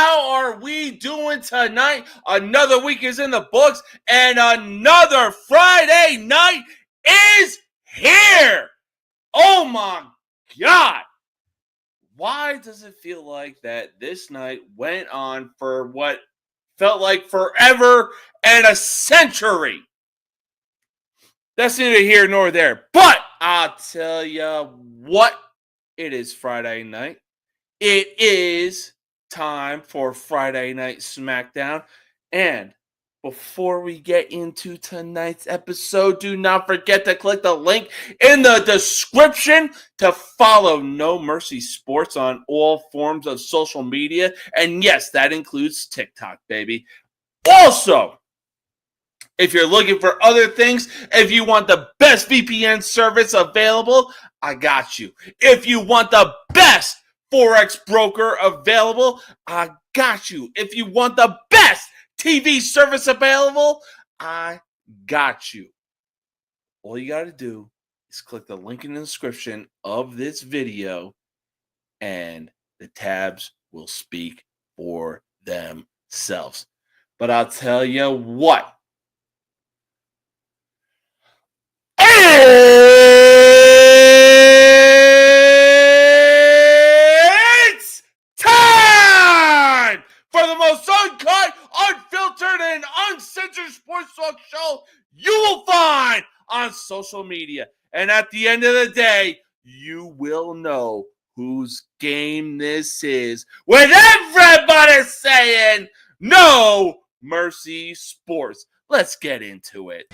How are we doing tonight? Another week is in the books, and another Friday night is here. Oh my God. Why does it feel like that this night went on for what felt like forever and a century? That's neither here nor there. But I'll tell you what, it is Friday night. It is time for Friday Night SmackDown. And before we get into tonight's episode, do not forget to click the link in the description to follow No Mercy Sports on all forms of social media. And yes, that includes TikTok, baby. Also, if you're looking for other things, if you want the best VPN service available, I got you. If you want the best Forex broker available, I got you. If you want the best TV service available, I got you. All you got to do is click the link in the description of this video, and the tabs will speak for themselves. But I'll tell you what. It's time for the most uncut, unfiltered, and uncensored sports talk show you will find on social media. And at the end of the day, you will know whose game this is with everybody saying No Mercy Sports. Let's get into it.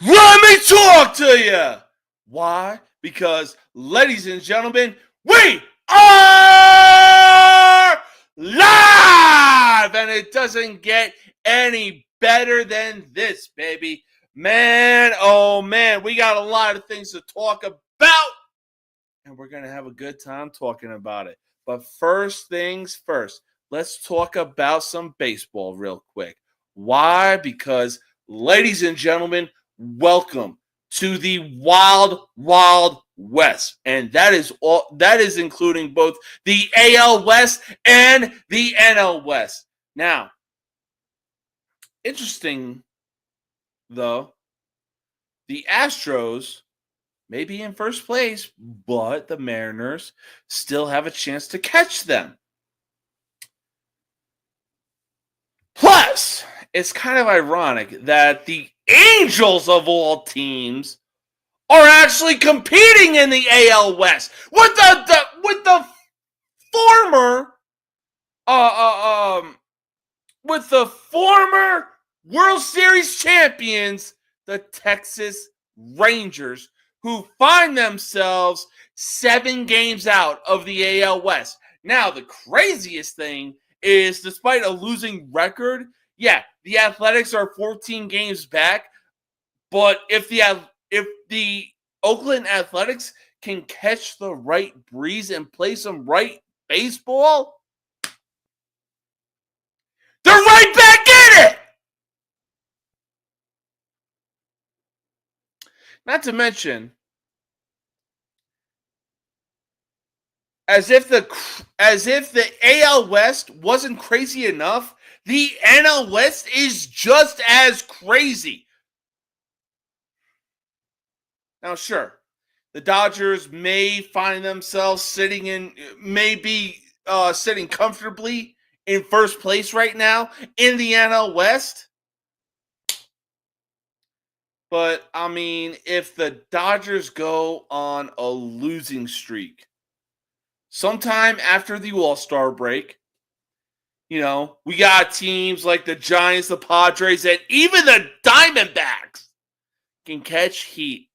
Let me talk to you. Why? Because, ladies and gentlemen, we are live, and it doesn't get any better than this, baby. Man, oh man, we got a lot of things to talk about, and we're going to have a good time talking about it. But first things first, let's talk about some baseball real quick. Why? Because, ladies and gentlemen, welcome to the Wild Wild West, and that is including both the AL West and the NL West. Now, interesting though, the Astros may be in first place, but the Mariners still have a chance to catch them. Plus, it's kind of ironic that the Angels of all teams are actually competing in the AL West with the former World Series champions, the Texas Rangers, who find themselves 7 games out of the AL West. Now, the craziest thing is, despite a losing record, yeah, the Athletics are 14 games back, but if the Oakland Athletics can catch the right breeze and play some right baseball, they're right back in it! Not to mention, as if the AL West wasn't crazy enough, the NL West is just as crazy. Now, sure, the Dodgers may find themselves sitting comfortably in first place right now in the NL West. But, I mean, if the Dodgers go on a losing streak sometime after the All-Star break, you know, we got teams like the Giants, the Padres, and even the Diamondbacks can catch heat.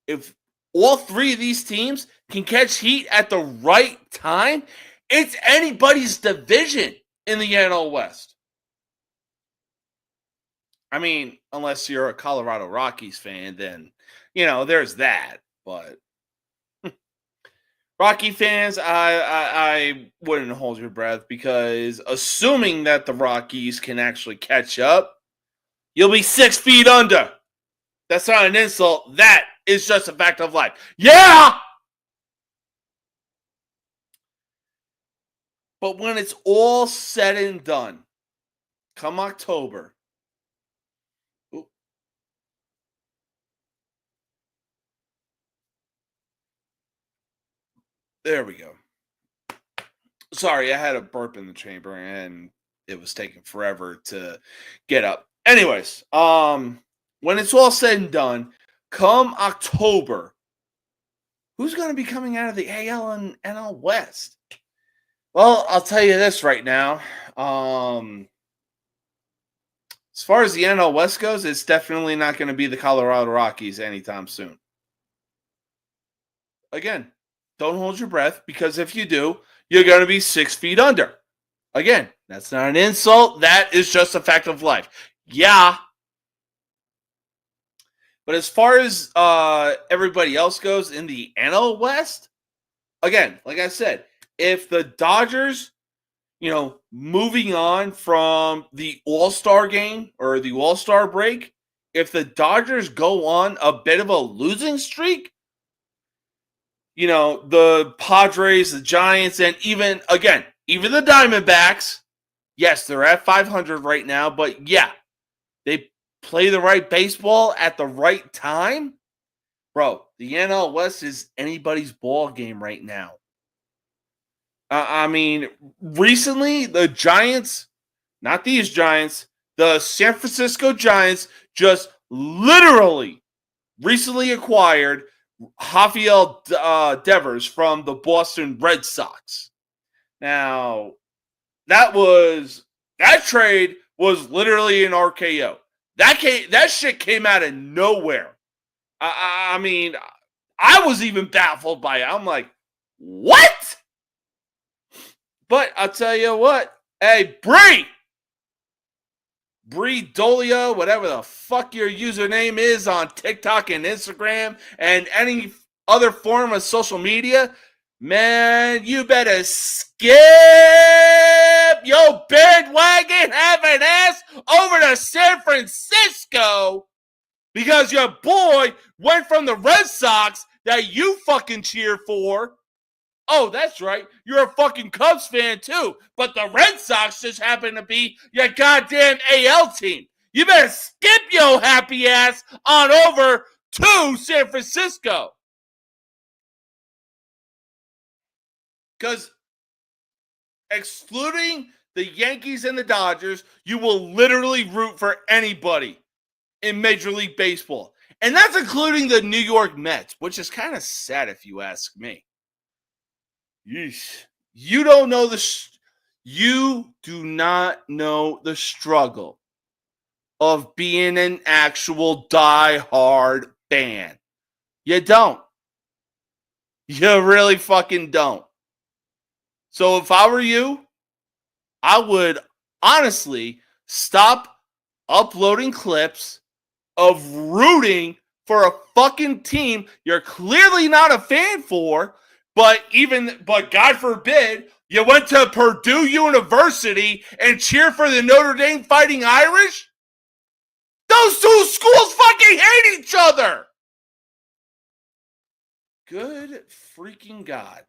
If all 3 of these teams can catch heat at the right time, it's anybody's division in the NL West. I mean, unless you're a Colorado Rockies fan, then, there's that. But Rocky fans, I wouldn't hold your breath, because assuming that the Rockies can actually catch up, you'll be 6 feet under. That's not an insult. That is just a fact of life. Yeah! But when it's all said and done, come October, there we go. Sorry, I had a burp in the chamber and it was taking forever to get up. Anyways, when it's all said and done, come October, who's going to be coming out of the AL and NL West? Well, I'll tell you this right now. As far as the NL West goes, it's definitely not going to be the Colorado Rockies anytime soon. Again, don't hold your breath, because if you do, you're going to be 6 feet under. Again, that's not an insult. That is just a fact of life. Yeah. But as far as everybody else goes in the NL West, again, like I said, if the Dodgers, moving on from the All-Star game or the All-Star break, if the Dodgers go on a bit of a losing streak, the Padres, the Giants, and even the Diamondbacks, yes, they're at 500 right now, but yeah, they play the right baseball at the right time. Bro, the NL West is anybody's ball game right now. I mean, recently, the Giants, not these Giants, the San Francisco Giants just literally recently acquired Rafael Devers from the Boston Red Sox. Now, that trade was literally an RKO. That shit came out of nowhere. I mean, I was even baffled by it. I'm like, what? But I'll tell you what. Hey, Bree Dolia, whatever the fuck your username is on TikTok and Instagram and any other form of social media, man, you better skip your bandwagon having ass over to San Francisco, because your boy went from the Red Sox that you fucking cheer for. Oh, that's right. You're a fucking Cubs fan too. But the Red Sox just happen to be your goddamn AL team. You better skip your happy ass on over to San Francisco. Because excluding the Yankees and the Dodgers, you will literally root for anybody in Major League Baseball. And that's including the New York Mets, which is kind of sad if you ask me. Yeesh. You do not know the struggle of being an actual die-hard fan. You don't. You really fucking don't. So if I were you, I would honestly stop uploading clips of rooting for a fucking team you're clearly not a fan for. But God forbid, you went to Purdue University and cheer for the Notre Dame Fighting Irish? Those two schools fucking hate each other! Good freaking God.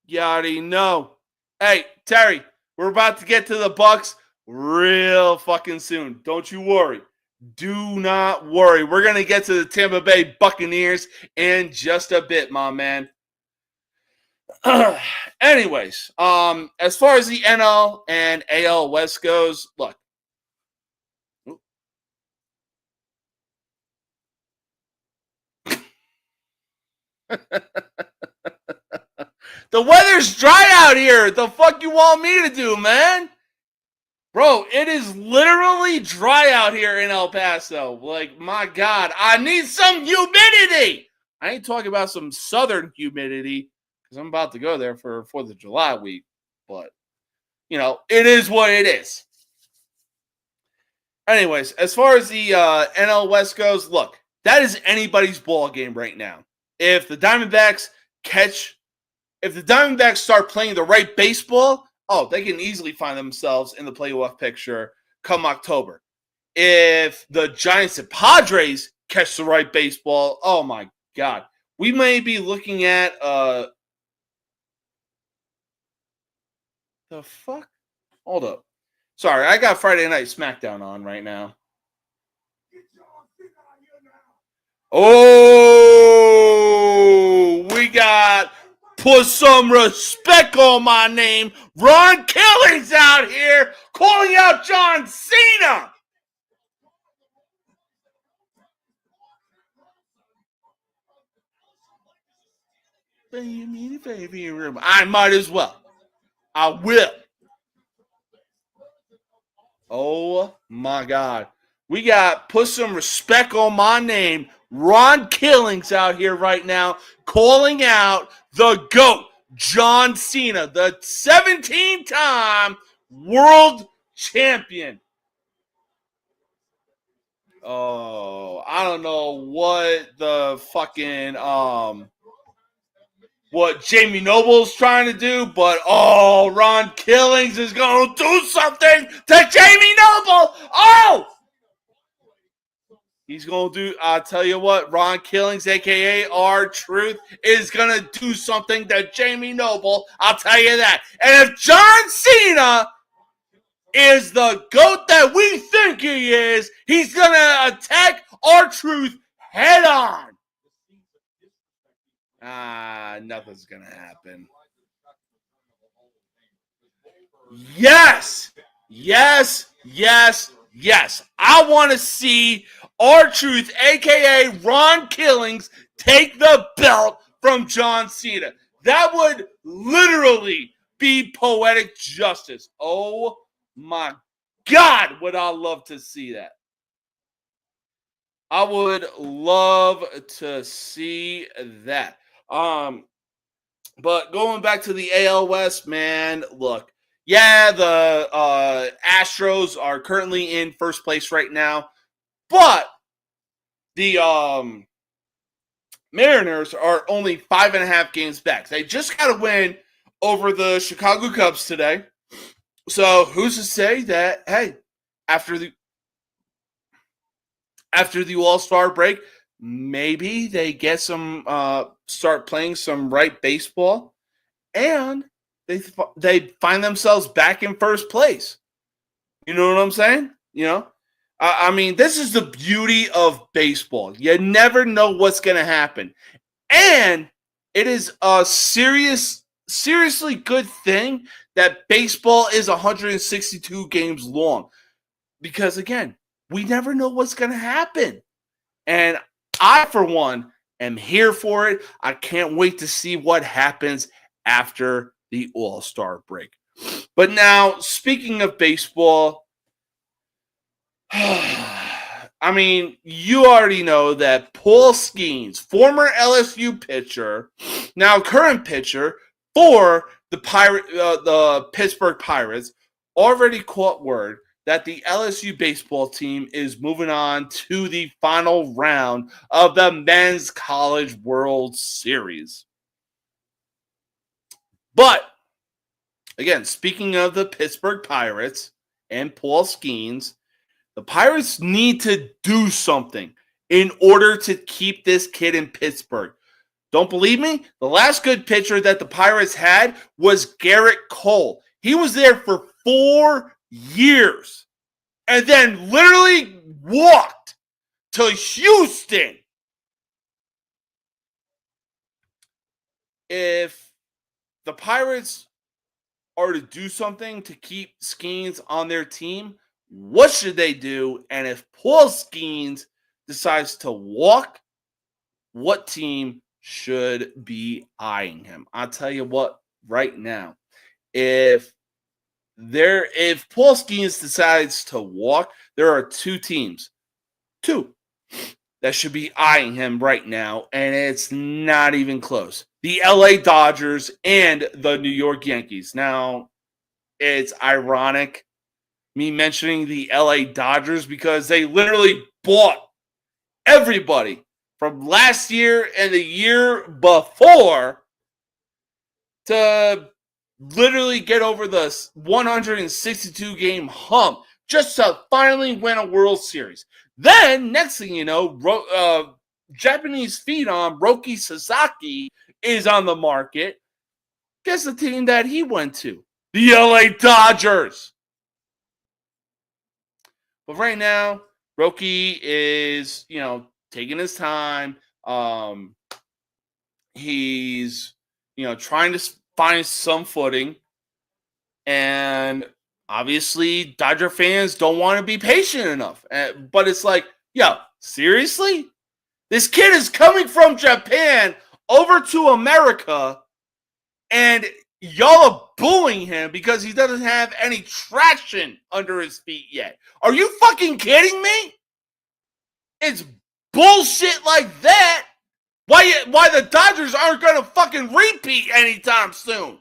You already know. Hey, Terry, we're about to get to the Bucks real fucking soon. Don't you worry. Do not worry. We're going to get to the Tampa Bay Buccaneers in just a bit, my man. Anyways, as far as the NL and AL West goes, look. The weather's dry out here. The fuck you want me to do, man? Bro, it is literally dry out here in El Paso. Like, my God, I need some humidity. I ain't talking about some southern humidity, because I'm about to go there for 4th of July week. But, it is what it is. Anyways, as far as the NL West goes, look, that is anybody's ball game right now. If the Diamondbacks start playing the right baseball, they can easily find themselves in the playoff picture come October. If the Giants and Padres catch the right baseball, oh my God, we may be looking at the fuck? Hold up. Sorry, I got Friday Night SmackDown on right now. Oh, we got put some respect on my name. Ron Killings out here calling out John Cena. I might as well. I will. Oh my God. We got put some respect on my name. Ron Killings out here right now calling out the GOAT, John Cena, the 17-time world champion. Oh, I don't know what the fucking what Jamie Noble's trying to do, but Ron Killings is going to do something to Jamie Noble. Oh! He's going to do, I'll tell you what, Ron Killings, a.k.a. R-Truth, is going to do something to Jamie Noble. I'll tell you that. And if John Cena is the GOAT that we think he is, he's going to attack R-Truth head on. Nothing's going to happen. Yes. I want to see R-Truth, a.k.a. Ron Killings, take the belt from John Cena. That would literally be poetic justice. Oh, my God, would I love to see that. I would love to see that. But going back to the AL West, man, look. Yeah, the Astros are currently in first place right now, but the Mariners are only 5.5 games back. They just got to win over the Chicago Cubs today. So who's to say that, hey, after the All-Star break, maybe they get some start playing some right baseball, and they find themselves back in first place. You know what I'm saying? I mean, this is the beauty of baseball. You never know what's going to happen. And it is a seriously good thing that baseball is 162 games long. Because, again, we never know what's going to happen. And I, for one, am here for it. I can't wait to see what happens after the All-Star break. But now, speaking of baseball, I mean, you already know that Paul Skenes, former LSU pitcher, now current pitcher for the Pittsburgh Pirates, already caught word that the LSU baseball team is moving on to the final round of the Men's College World Series. But, again, speaking of the Pittsburgh Pirates and Paul Skenes, the Pirates need to do something in order to keep this kid in Pittsburgh. Don't believe me? The last good pitcher that the Pirates had was Gerrit Cole. He was there for 4 years and then literally walked to Houston. If the Pirates are to do something to keep Skenes on their team, what should they do? And if Paul Skenes decides to walk, what team should be eyeing him? I'll tell you what right now. If Paul Skenes decides to walk, there are 2 teams. 2 that should be eyeing him right now, and it's not even close. The LA Dodgers and the New York Yankees. Now, it's ironic me mentioning the LA Dodgers because they literally bought everybody from last year and the year before to literally get over the 162 game hump just to finally win a World Series. Then, next thing you know, Japanese phenom Roki Sasaki is on the market. Guess the team that he went to? The LA Dodgers. But right now, Roki is, taking his time. He's, trying to find some footing. And obviously, Dodger fans don't want to be patient enough. But it's like, yo, seriously? This kid is coming from Japan over to America, and y'all are booing him because he doesn't have any traction under his feet yet. Are you fucking kidding me? It's bullshit like that. Why the Dodgers aren't going to fucking repeat anytime soon?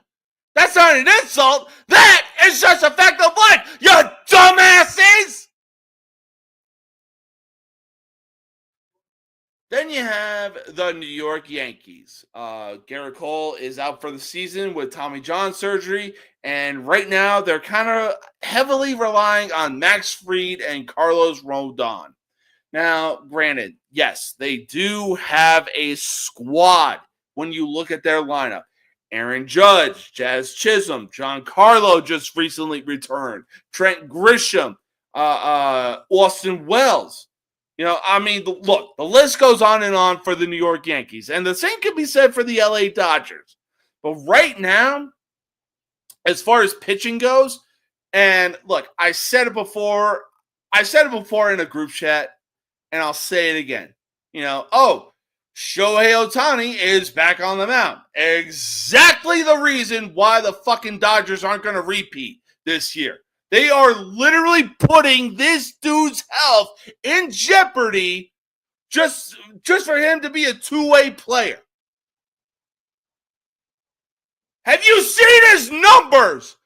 That's not an insult. That is just a fact of life, you dumbasses! Then you have the New York Yankees. Gerrit Cole is out for the season with Tommy John surgery, and right now they're kind of heavily relying on Max Fried and Carlos Rodon. Now, granted, yes, they do have a squad when you look at their lineup. Aaron Judge, Jazz Chisholm, Giancarlo just recently returned, Trent Grisham, Austin Wells. Look, the list goes on and on for the New York Yankees, and the same can be said for the LA Dodgers. But right now, as far as pitching goes, and look, I said it before in a group chat, and I'll say it again. Shohei Ohtani is back on the mound. Exactly the reason why the fucking Dodgers aren't going to repeat this year. They are literally putting this dude's health in jeopardy just for him to be a two-way player. Have you seen his numbers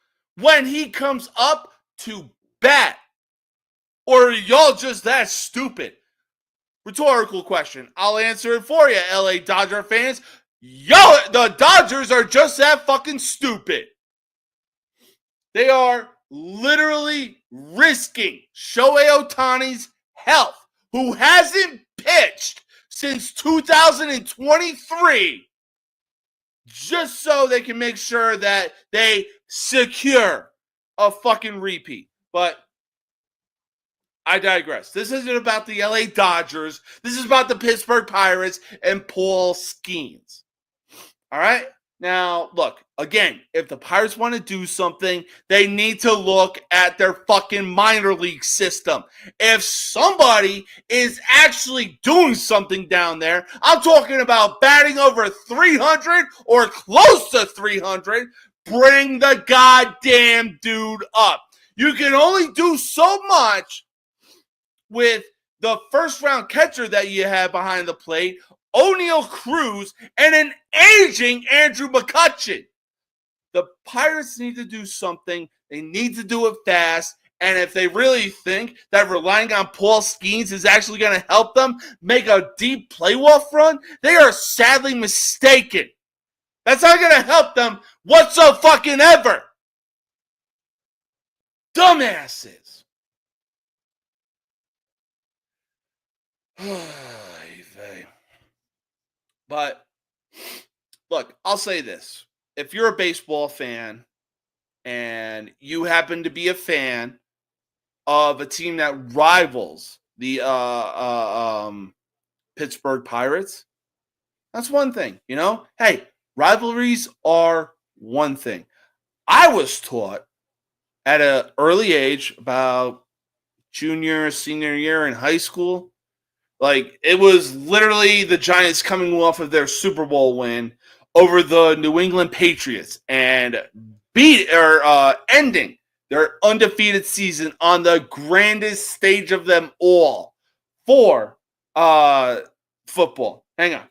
when he comes up to bat? Or are y'all just that stupid? Rhetorical question. I'll answer it for you, LA Dodger fans. The Dodgers are just that fucking stupid. They are literally risking Shohei Ohtani's health, who hasn't pitched since 2023, just so they can make sure that they secure a fucking repeat. But I digress. This isn't about the LA Dodgers. This is about the Pittsburgh Pirates and Paul Skenes. All right? Now, look, again, if the Pirates want to do something, they need to look at their fucking minor league system. If somebody is actually doing something down there, I'm talking about batting over 300 or close to 300, bring the goddamn dude up. You can only do so much with the first-round catcher that you have behind the plate, O'Neal Cruz, and an aging Andrew McCutchen. The Pirates need to do something. They need to do it fast. And if they really think that relying on Paul Skenes is actually going to help them make a deep playoff run, they are sadly mistaken. That's not going to help them whatsoever. Dumbasses. But, look, I'll say this. If you're a baseball fan and you happen to be a fan of a team that rivals the Pittsburgh Pirates, that's one thing, Hey, rivalries are one thing. I was taught at an early age, about junior, senior year in high school, like, it was literally the Giants coming off of their Super Bowl win over the New England Patriots and ending their undefeated season on the grandest stage of them all for football. Hang on.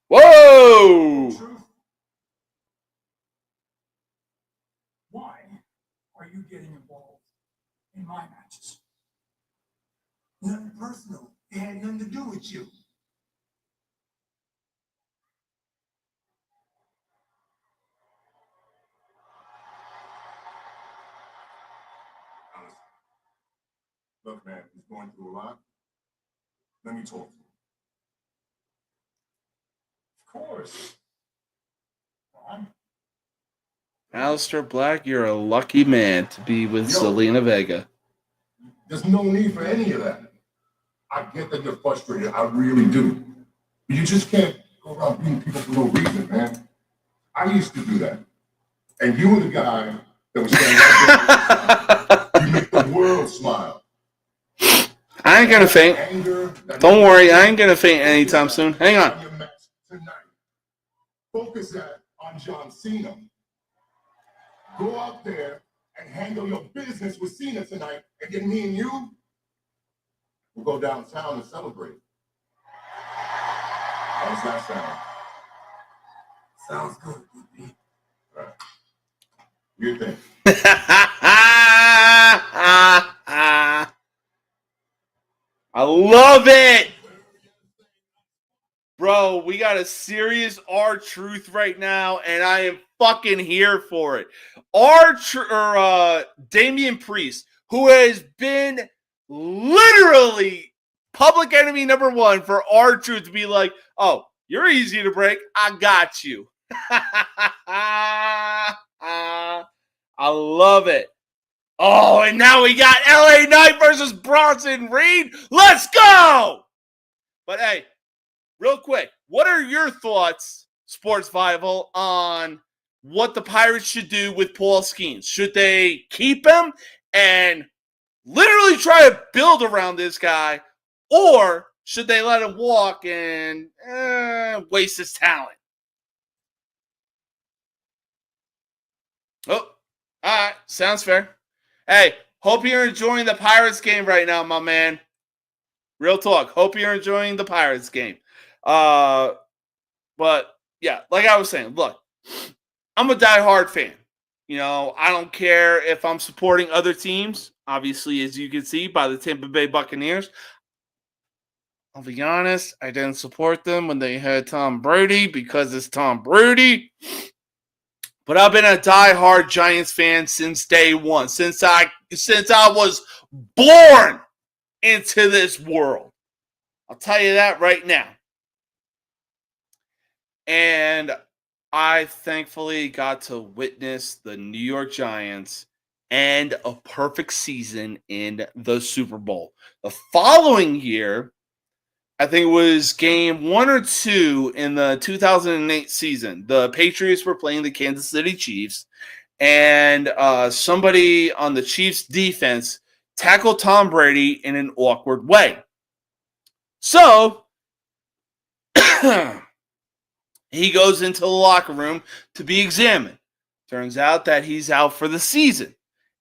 Whoa! Why are you getting involved in my matches? Nothing personal. It had nothing to do with you. Look, man, he's going through a lot. Let me talk to him. Of course. Alistair Black, you're a lucky man to be with Zelina Vega. There's no need for any of that. I get that you're frustrated. I really do. But you just can't go around beating people for no reason, man. I used to do that. And you were the guy that was standing right there. You make the world smile. I ain't gonna faint. Don't worry, I ain't gonna faint anytime soon. Hang on. Focus that on John Cena. Go out there and handle your business with Cena tonight, and then me and you will go downtown and celebrate. How's that sound? Sounds good, DP. All right. You think? I love it. Bro, we got a serious R-Truth right now, and I am fucking here for it. Damian Priest, who has been literally public enemy number one for R-Truth to be like, oh, you're easy to break. I got you. I love it. Oh, and now we got LA Knight versus Bronson Reed. Let's go! But hey, real quick, what are your thoughts, Sports Vival, on what the Pirates should do with Paul Skenes? Should they keep him and literally try to build around this guy, or should they let him walk and waste his talent? Oh, all right. Sounds fair. Hey, hope you're enjoying the Pirates game right now, my man. Real talk. Hope you're enjoying the Pirates game. But, yeah, like I was saying, look, I'm a diehard fan. You know, I don't care if I'm supporting other teams. Obviously, as you can see by the Tampa Bay Buccaneers. I'll be honest, I didn't support them when they had Tom Brady because it's Tom Brady. But I've been a diehard Giants fan since day one, since I was born into this world. I'll tell you that right now. And I thankfully got to witness the New York Giants end a perfect season in the Super Bowl. The following year, I think it was game 1 or 2 in the 2008 season. The Patriots were playing the Kansas City Chiefs, and somebody on the Chiefs defense tackled Tom Brady in an awkward way. So he goes into the locker room to be examined. Turns out that he's out for the season.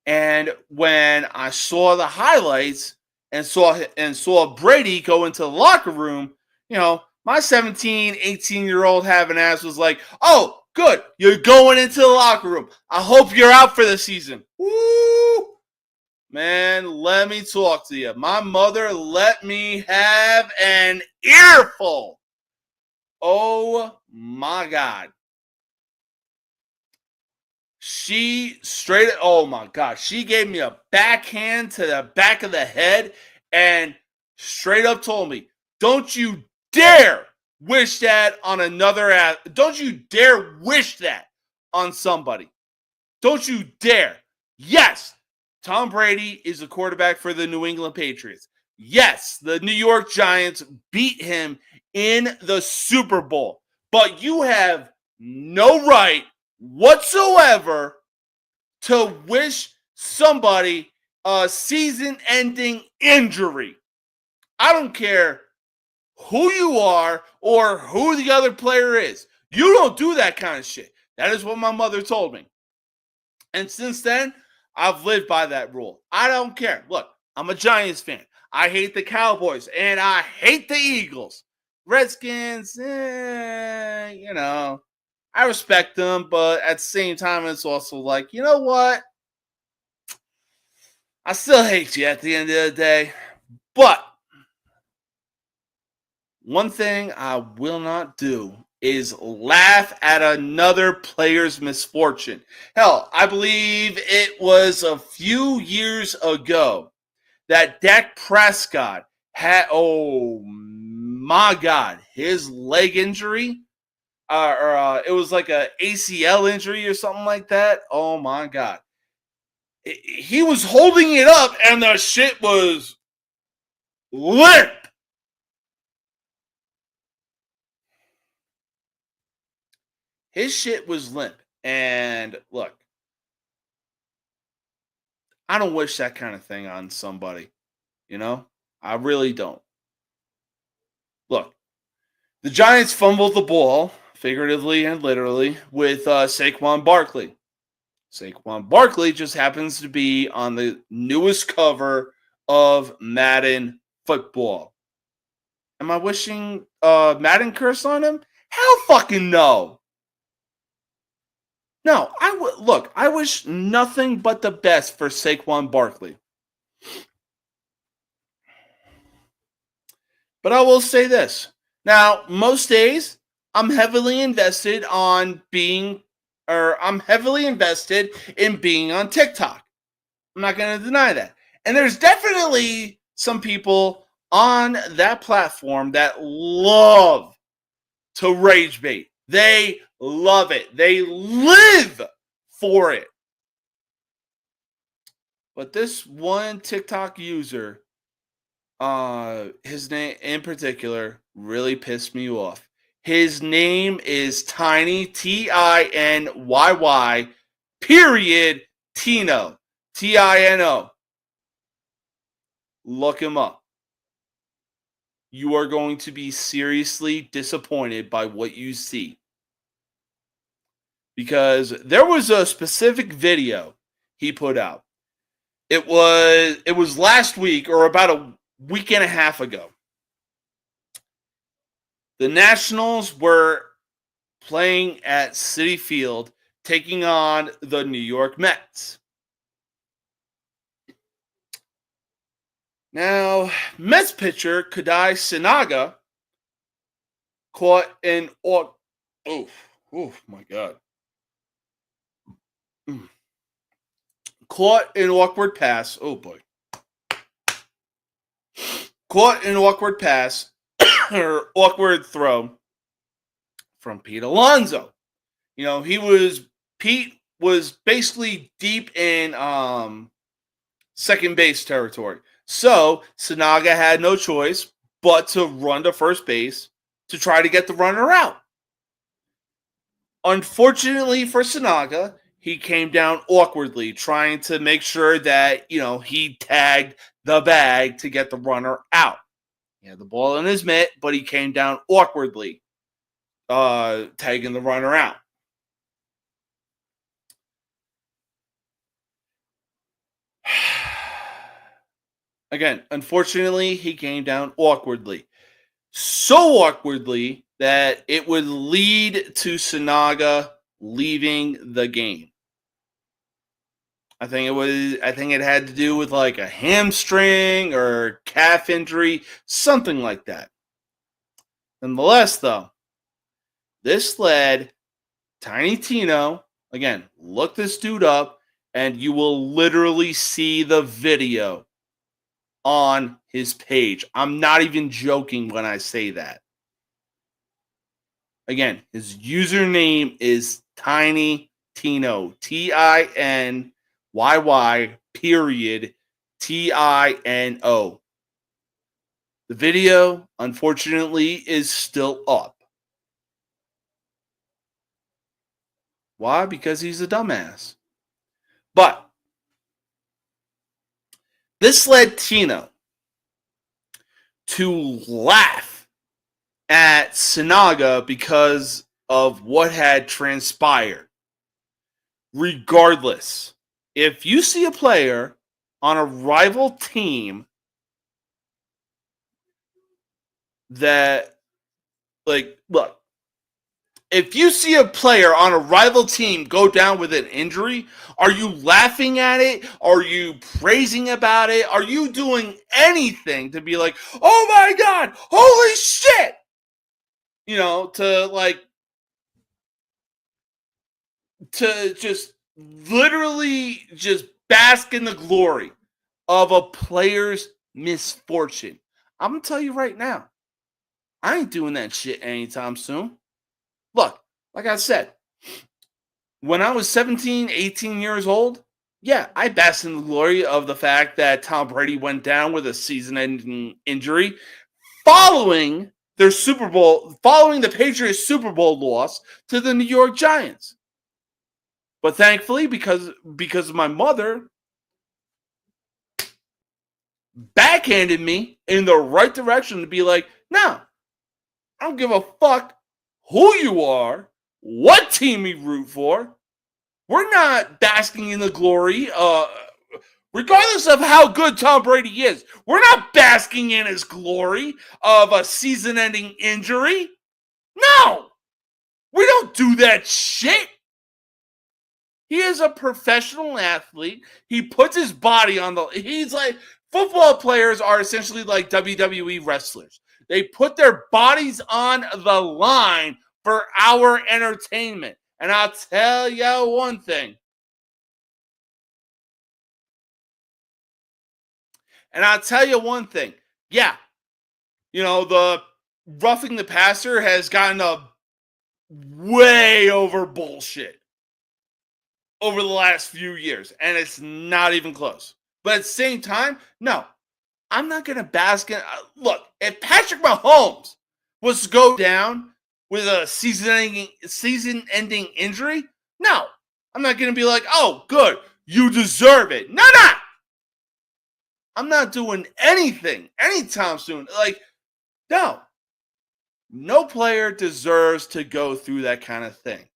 And when I saw the highlights and saw Brady go into the locker room, you know, my 17, 18-year-old having ass was like, oh, good, you're going into the locker room. I hope you're out for the season. Woo! Man, let me talk to you. My mother let me have an earful. Oh, my God. She oh my God, she gave me a backhand to the back of the head and straight up told me, don't you dare wish that on another don't you dare wish that on somebody. Don't you dare. Yes, Tom Brady is the quarterback for the New England Patriots. Yes, the New York Giants beat him in the Super Bowl. But you have no right whatsoever to wish somebody a season-ending injury. I don't care who you are or who the other player is. You don't do that kind of shit. That is what my mother told me. And since then, I've lived by that rule. I don't care. Look, I'm a Giants fan. I hate the Cowboys and I hate the Eagles. Redskins, I respect them, but at the same time, it's also like, you know what? I still hate you at the end of the day. But one thing I will not do is laugh at another player's misfortune. Hell, I believe it was a few years ago that Dak Prescott had, oh my God, his leg injury, it was like a ACL injury or something like that. Oh my God. He was holding it up and the shit was limp. His shit was limp. And look, I don't wish that kind of thing on somebody. I really don't. Look, the Giants fumbled the ball, figuratively and literally, with Saquon Barkley. Saquon Barkley just happens to be on the newest cover of Madden football. Am I wishing Madden curse on him? Hell fucking no. No, I wish nothing but the best for Saquon Barkley. But I will say this. Now, most days, I'm heavily invested in being on TikTok. I'm not going to deny that. And there's definitely some people on that platform that love to rage bait. They love it. They live for it. But this one TikTok user, his name in particular, really pissed me off. His name is Tiny, Tinyy, period, Tino, Tino. Look him up. You are going to be seriously disappointed by what you see. Because there was a specific video he put out. It was last week or about a week and a half ago. The Nationals were playing at Citi Field, taking on the New York Mets. Now, Mets pitcher Kadai Sinaga caught an oh my God. Caught an awkward pass. Oh boy. Caught an awkward pass or awkward throw from Pete Alonso. Pete was basically deep in second base territory. So Sinaga had no choice but to run to first base to try to get the runner out. Unfortunately for Sinaga, he came down awkwardly, trying to make sure that, he tagged the bag to get the runner out. He had the ball in his mitt, but he came down awkwardly, tagging the runner out. Again, unfortunately, he came down awkwardly. So awkwardly that it would lead to Sinaga leaving the game. I think it had to do with like a hamstring or calf injury, something like that. Nonetheless, though, this led Tiny Tino, again, look this dude up, and you will literally see the video on his page. I'm not even joking when I say that. Again, his username is Tiny Tino, Tinyy, period, Tino. The video, unfortunately, is still up. Why? Because he's a dumbass. But this led Tino to laugh at Sinaga because of what had transpired. Regardless, if you see a player on a rival team that look, if you see a player on a rival team go down with an injury, are you laughing at it? Are you praising about it? Are you doing anything to be like, oh my God, holy shit? To just literally just bask in the glory of a player's misfortune. I'm going to tell you right now, I ain't doing that shit anytime soon. Look, like I said, when I was 17, 18 years old, yeah, I basked in the glory of the fact that Tom Brady went down with a season-ending injury following the Patriots Super Bowl loss to the New York Giants. But thankfully, because of my mother, backhanded me in the right direction to be like, no, I don't give a fuck who you are, what team you root for. We're not basking in the glory, regardless of how good Tom Brady is. We're not basking in his glory of a season-ending injury. No, we don't do that shit. He is a professional athlete. He puts his body on he's like, football players are essentially like WWE wrestlers. They put their bodies on the line for our entertainment. And I'll tell you one thing. Yeah, the roughing the passer has gotten way over bullshit over the last few years. And it's not even close. But at the same time, no. I'm not going to bask in... Look, if Patrick Mahomes was to go down with a season-ending injury, no. I'm not going to be like, oh, good, you deserve it. No. I'm not doing anything anytime soon. No. No player deserves to go through that kind of thing.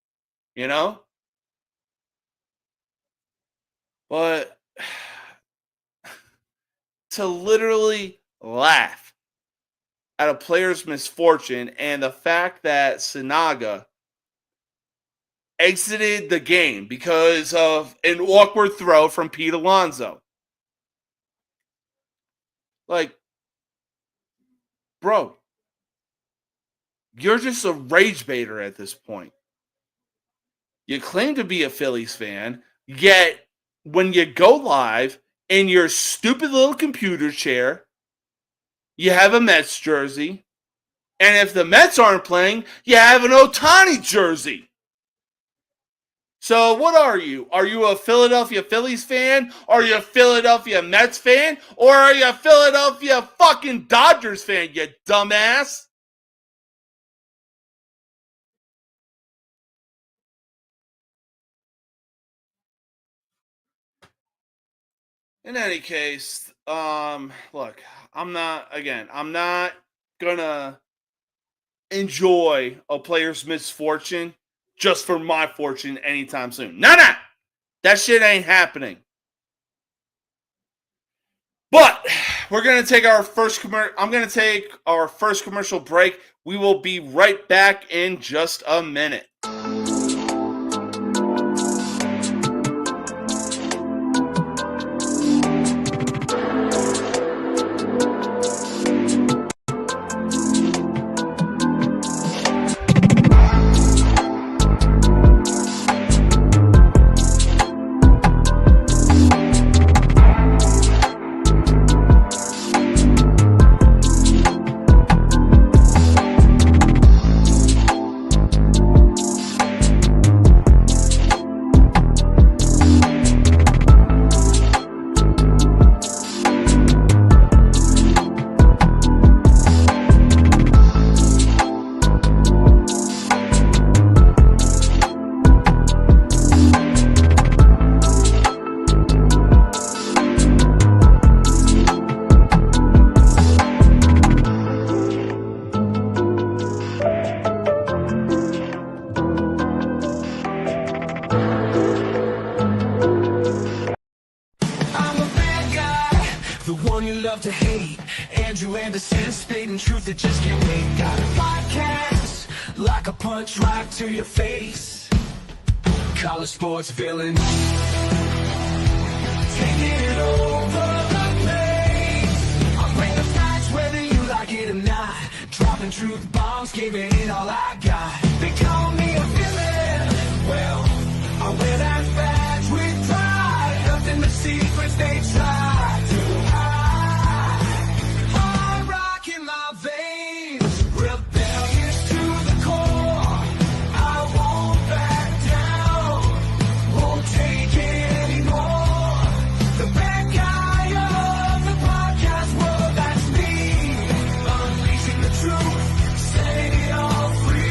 But to literally laugh at a player's misfortune and the fact that Sinaga exited the game because of an awkward throw from Pete Alonso. Bro, you're just a rage baiter at this point. You claim to be a Phillies fan, yet when you go live in your stupid little computer chair, you have a Mets jersey. And if the Mets aren't playing, you have an Ohtani jersey. So what are you? Are you a Philadelphia Phillies fan? Are you a Philadelphia Mets fan? Or are you a Philadelphia fucking Dodgers fan, you dumbass? In any case, look, I'm not gonna enjoy a player's misfortune just for my fortune anytime soon. Nah. That shit ain't happening. But we're gonna take our first I'm gonna take our first commercial break. We will be right back in just a minute. Andrew Anderson, spitting truth that just can't wait. Got a podcast, like a punch right to your face. College sports villain, taking it over the place. I'll bring the facts whether you like it or not. Dropping truth bombs, giving it all I got. They call me a villain, well, I wear that badge with pride. Nothing but secrets they try to hide. Hard rock in my veins, rebellious to the core. I won't back down, won't take it anymore. The bad guy of the podcast world, that's me. Unleashing the truth, setting it all free.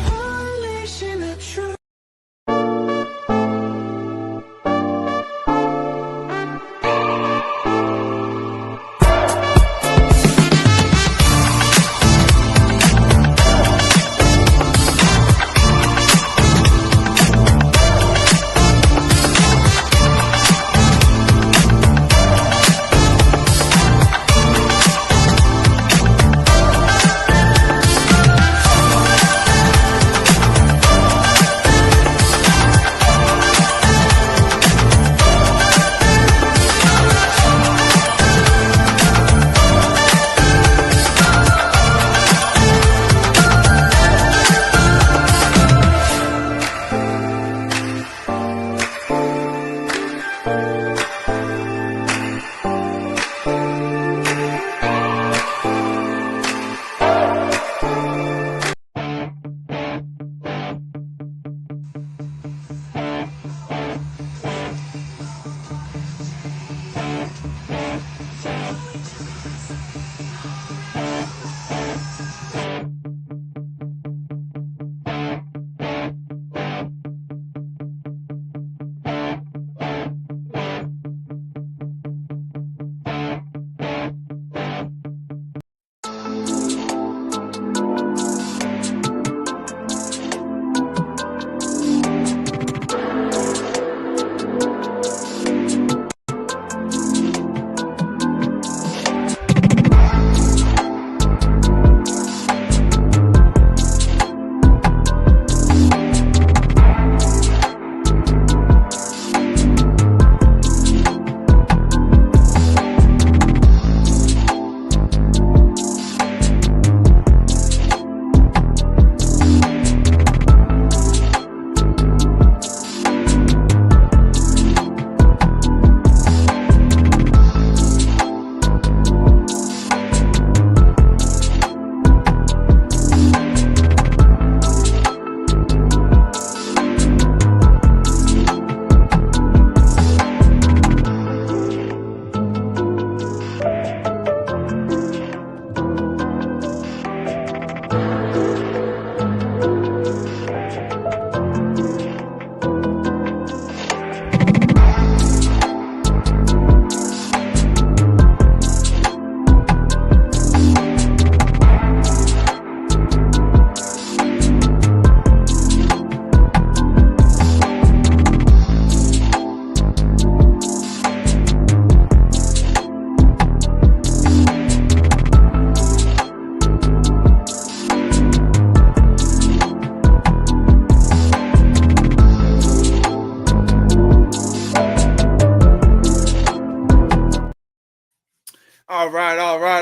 Unleashing the truth.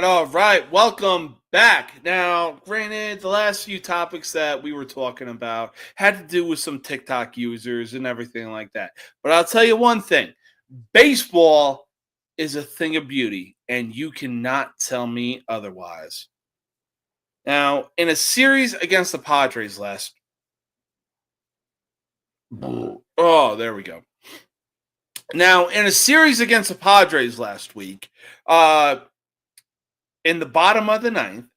All right. Welcome back. Now, granted, the last few topics that we were talking about had to do with some TikTok users and everything like that. But I'll tell you one thing. Baseball is a thing of beauty, and you cannot tell me otherwise. Now, in a series against the Padres last... Oh, there we go. Now, in a series against the Padres last week, in the bottom of the ninth,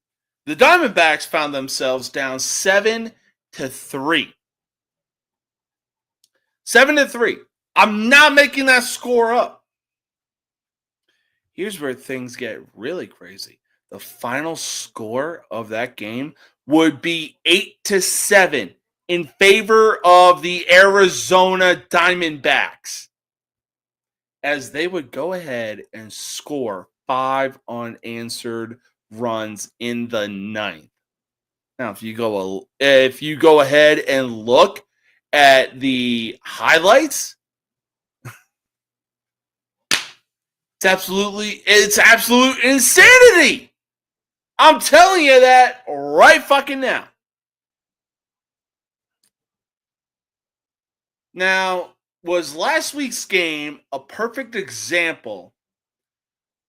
the Diamondbacks found themselves down 7-3. 7-3. I'm not making that score up. Here's where things get really crazy. The final score of that game would be 8-7 in favor of the Arizona Diamondbacks, as they would go ahead and score 5 unanswered runs in the ninth. Now, if you go ahead and look at the highlights, it's absolute insanity. I'm telling you that right fucking now. Now, was last week's game a perfect example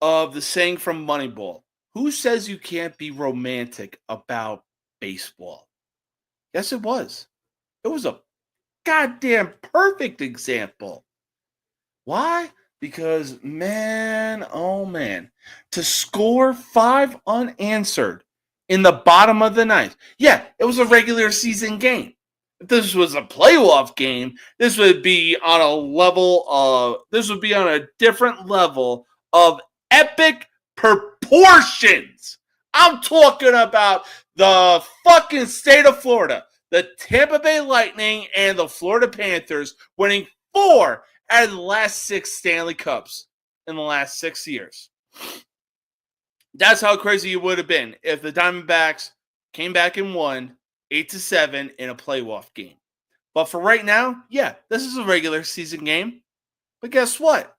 of the saying from Moneyball? Who says you can't be romantic about baseball? Yes, it was. It was a goddamn perfect example. Why? Because, man, oh man, to score 5 unanswered in the bottom of the ninth. Yeah, it was a regular season game. If this was a playoff game, this would be on a different level of epic proportions. I'm talking about the fucking state of Florida, the Tampa Bay Lightning and the Florida Panthers winning 4 out of the last 6 Stanley Cups in the last 6 years. That's how crazy it would have been if the Diamondbacks came back and won 8-7 in a playoff game. But for right now, yeah, this is a regular season game. But guess what?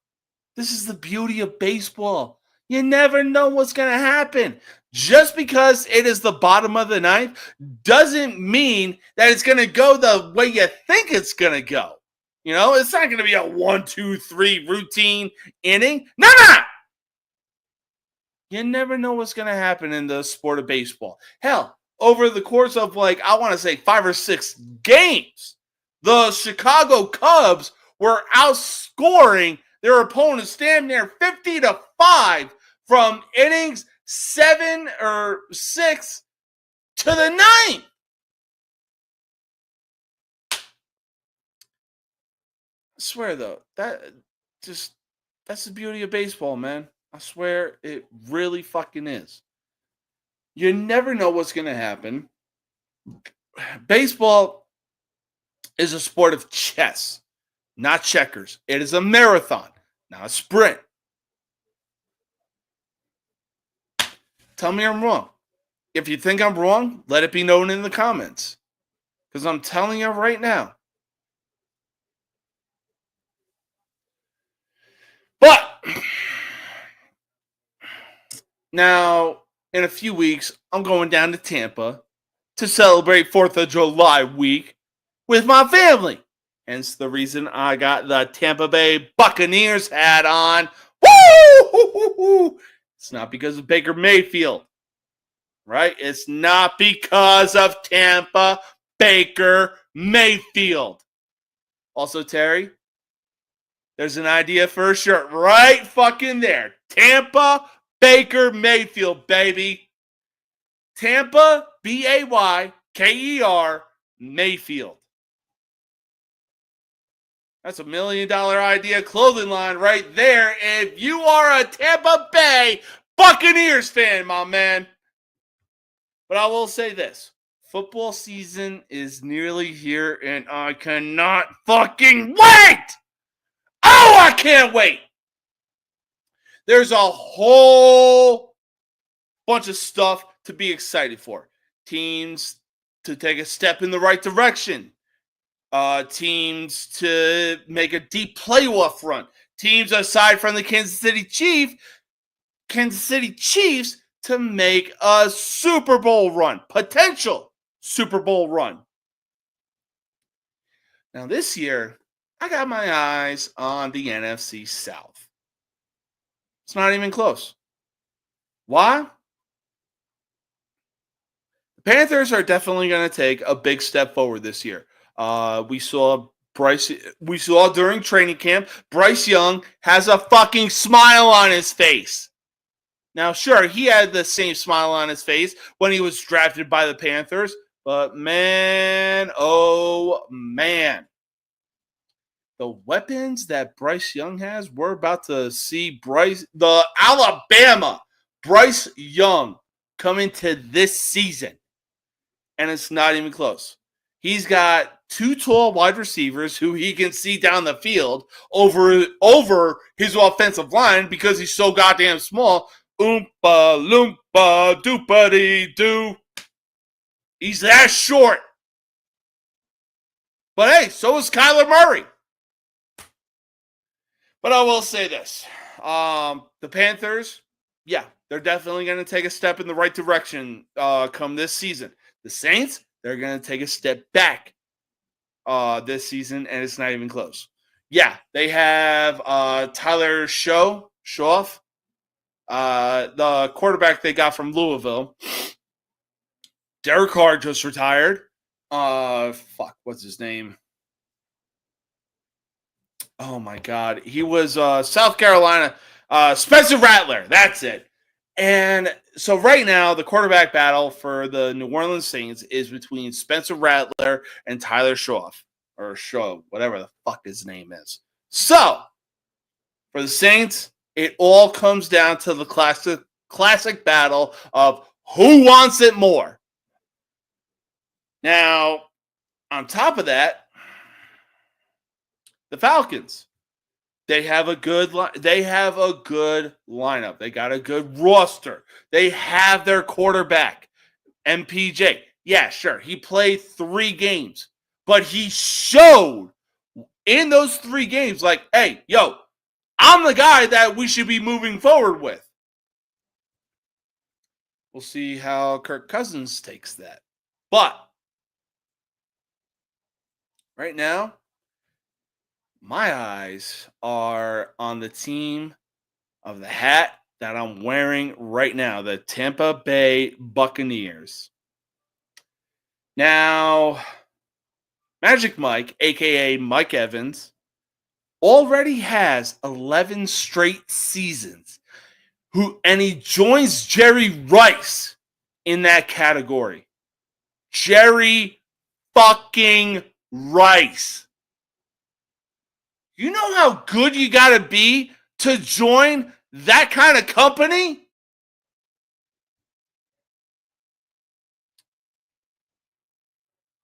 This is the beauty of baseball. You never know what's going to happen. Just because it is the bottom of the ninth doesn't mean that it's going to go the way you think it's going to go. You know, it's not going to be a 1-2-3 routine inning. No. You never know what's going to happen in the sport of baseball. Hell, over the course of 5 or 6 games, the Chicago Cubs were outscoring their opponents damn near 50-5 from innings 7 or 6 to the 9th. I swear, though, that's the beauty of baseball, man. I swear it really fucking is. You never know what's going to happen. Baseball is a sport of chess, not checkers. It is a marathon, not a sprint. Tell me I'm wrong. If you think I'm wrong, let it be known in the comments. Because I'm telling you right now. But now, in a few weeks, I'm going down to Tampa to celebrate 4th of July week with my family. Hence the reason I got the Tampa Bay Buccaneers hat on. Woo! It's not because of Baker Mayfield, right? It's not because of Tampa Baker Mayfield. Also, Terry, there's an idea for a shirt right fucking there. Tampa Baker Mayfield, baby. Tampa, Bayker Mayfield. That's $1 million idea clothing line right there. If you are a Tampa Bay Buccaneers fan, my man. But I will say this. Football season is nearly here, and I cannot fucking wait! Oh, I can't wait! There's a whole bunch of stuff to be excited for. Teams to take a step in the right direction. Teams to make a deep playoff run. Teams aside from the Kansas City Chiefs to make a Super Bowl run. Potential Super Bowl run. Now this year, I got my eyes on the NFC South. It's not even close. Why? The Panthers are definitely going to take a big step forward this year. We saw during training camp, Bryce Young has a fucking smile on his face. Now, sure, he had the same smile on his face when he was drafted by the Panthers, but man, oh man. the weapons that Bryce Young has, we're about to see the Alabama Bryce Young come into this season. And it's not even close. He's got 2 tall wide receivers who he can see down the field over his offensive line because he's so goddamn small. Oompa loompa doopity doo. He's that short. But hey, so is Kyler Murray. But I will say this. The Panthers, yeah, they're definitely going to take a step in the right direction come this season. The Saints, they're going to take a step back this season, and it's not even close. Yeah, they have Tyler Shoff, the quarterback they got from Louisville. Derek Carr just retired. What's his name? Oh, my God. He was South Carolina. Spencer Rattler. That's it. And so right now, the quarterback battle for the New Orleans Saints is between Spencer Rattler and Tyler Shoff, or Show, whatever the fuck his name is. So, for the Saints, it all comes down to the classic battle of who wants it more. Now, on top of that, the Falcons. They have a good lineup. They got a good roster. They have their quarterback, MPJ. Yeah, sure. He played 3 games, but he showed in those 3 games, like, hey, yo, I'm the guy that we should be moving forward with. We'll see how Kirk Cousins takes that. But right now, my eyes are on the team of the hat that I'm wearing right now, the Tampa Bay Buccaneers. Now, Magic Mike, a.k.a. Mike Evans, already has 11 straight seasons, and he joins Jerry Rice in that category. Jerry fucking Rice. You know how good you got to be to join that kind of company?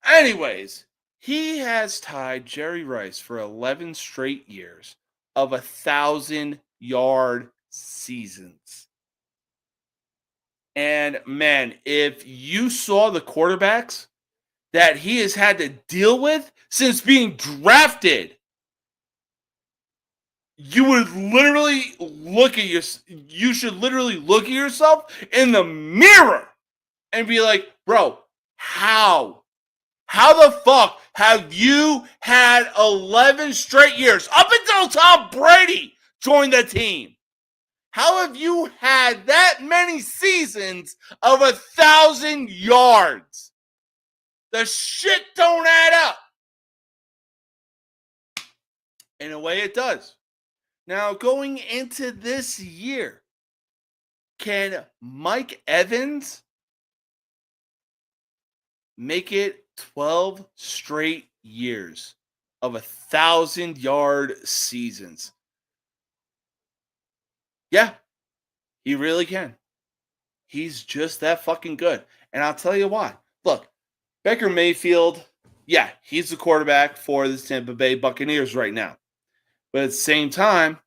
Anyways, he has tied Jerry Rice for 11 straight years of 1,000-yard seasons. And man, if you saw the quarterbacks that he has had to deal with since being drafted, you should literally look at yourself in the mirror and be like, bro, how the fuck have you had 11 straight years up until Tom Brady joined the team? How have you had that many seasons of 1,000 yards? The shit don't add up. In a way, it does. Now, going into this year, can Mike Evans make it 12 straight years of 1,000-yard seasons? Yeah, he really can. He's just that fucking good. And I'll tell you why. Look, Baker Mayfield, yeah, he's the quarterback for the Tampa Bay Buccaneers right now. But at the same time,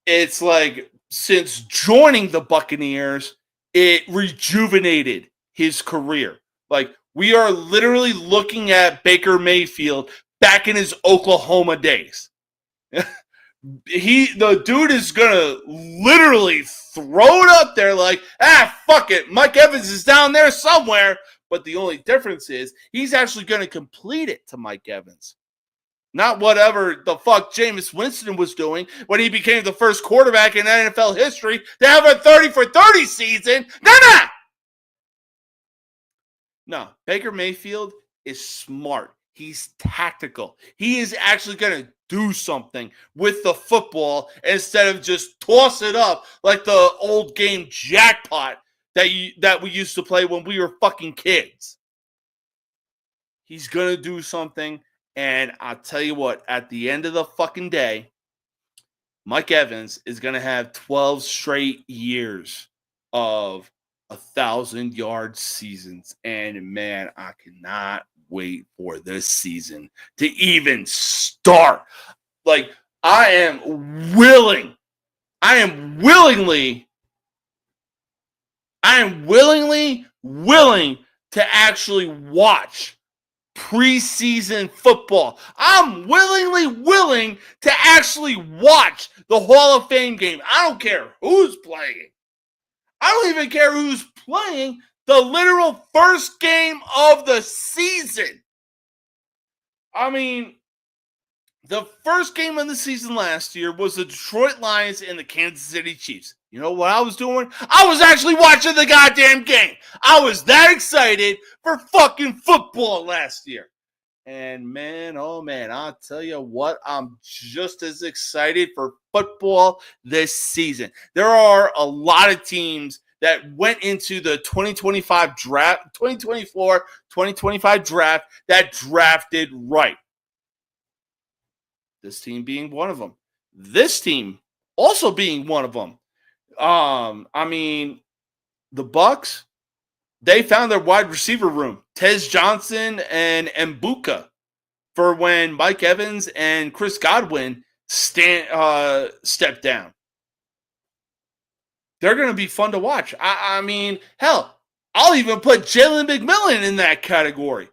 it's like since joining the Buccaneers, it rejuvenated his career. Like, we are literally looking at Baker Mayfield back in his Oklahoma days. The dude is going to literally throw it up there like, fuck it. Mike Evans is down there somewhere. But the only difference is he's actually going to complete it to Mike Evans. Not whatever the fuck Jameis Winston was doing when he became the first quarterback in NFL history to have a 30-for-30 season. No, Baker Mayfield is smart. He's tactical. He is actually going to do something with the football instead of just toss it up like the old game Jackpot that we used to play when we were fucking kids. He's going to do something. And I'll tell you what, at the end of the fucking day, Mike Evans is going to have 12 straight years of 1,000-yard seasons. And, man, I cannot wait for this season to even start. Like, I am willingly willing to actually watch preseason football. I'm willingly willing to actually watch the Hall of Fame game. I don't care who's playing. I don't even care who's playing the literal first game of the season. I mean, the first game of the season last year was the Detroit Lions and the Kansas City Chiefs. You know what I was doing? I was actually watching the goddamn game. I was that excited for fucking football last year. And man, oh man, I'll tell you what, I'm just as excited for football this season. There are a lot of teams that went into the 2025 draft, 2024, 2025 draft that drafted right. This team being one of them. This team also being one of them. I mean, the Bucks, they found their wide receiver room. Tez Johnson and Mbuka for when Mike Evans and Chris Godwin step down. They're going to be fun to watch. I mean, hell, I'll even put Jalen McMillan in that category.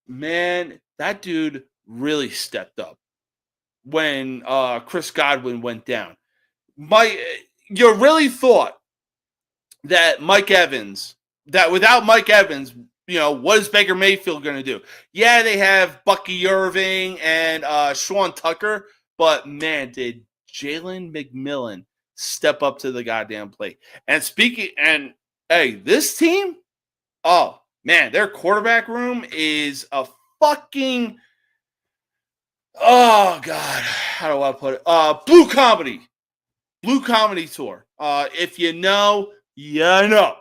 Man, that dude really stepped up when Chris Godwin went down. You really thought that without Mike Evans, you know, what is Baker Mayfield going to do? Yeah, they have Bucky Irving and Sean Tucker, but man, did Jalen McMillan step up to the goddamn plate. And hey, this team, oh man, their quarterback room is a fucking, oh God, how do I put it? Blue comedy tour. If you know, you know.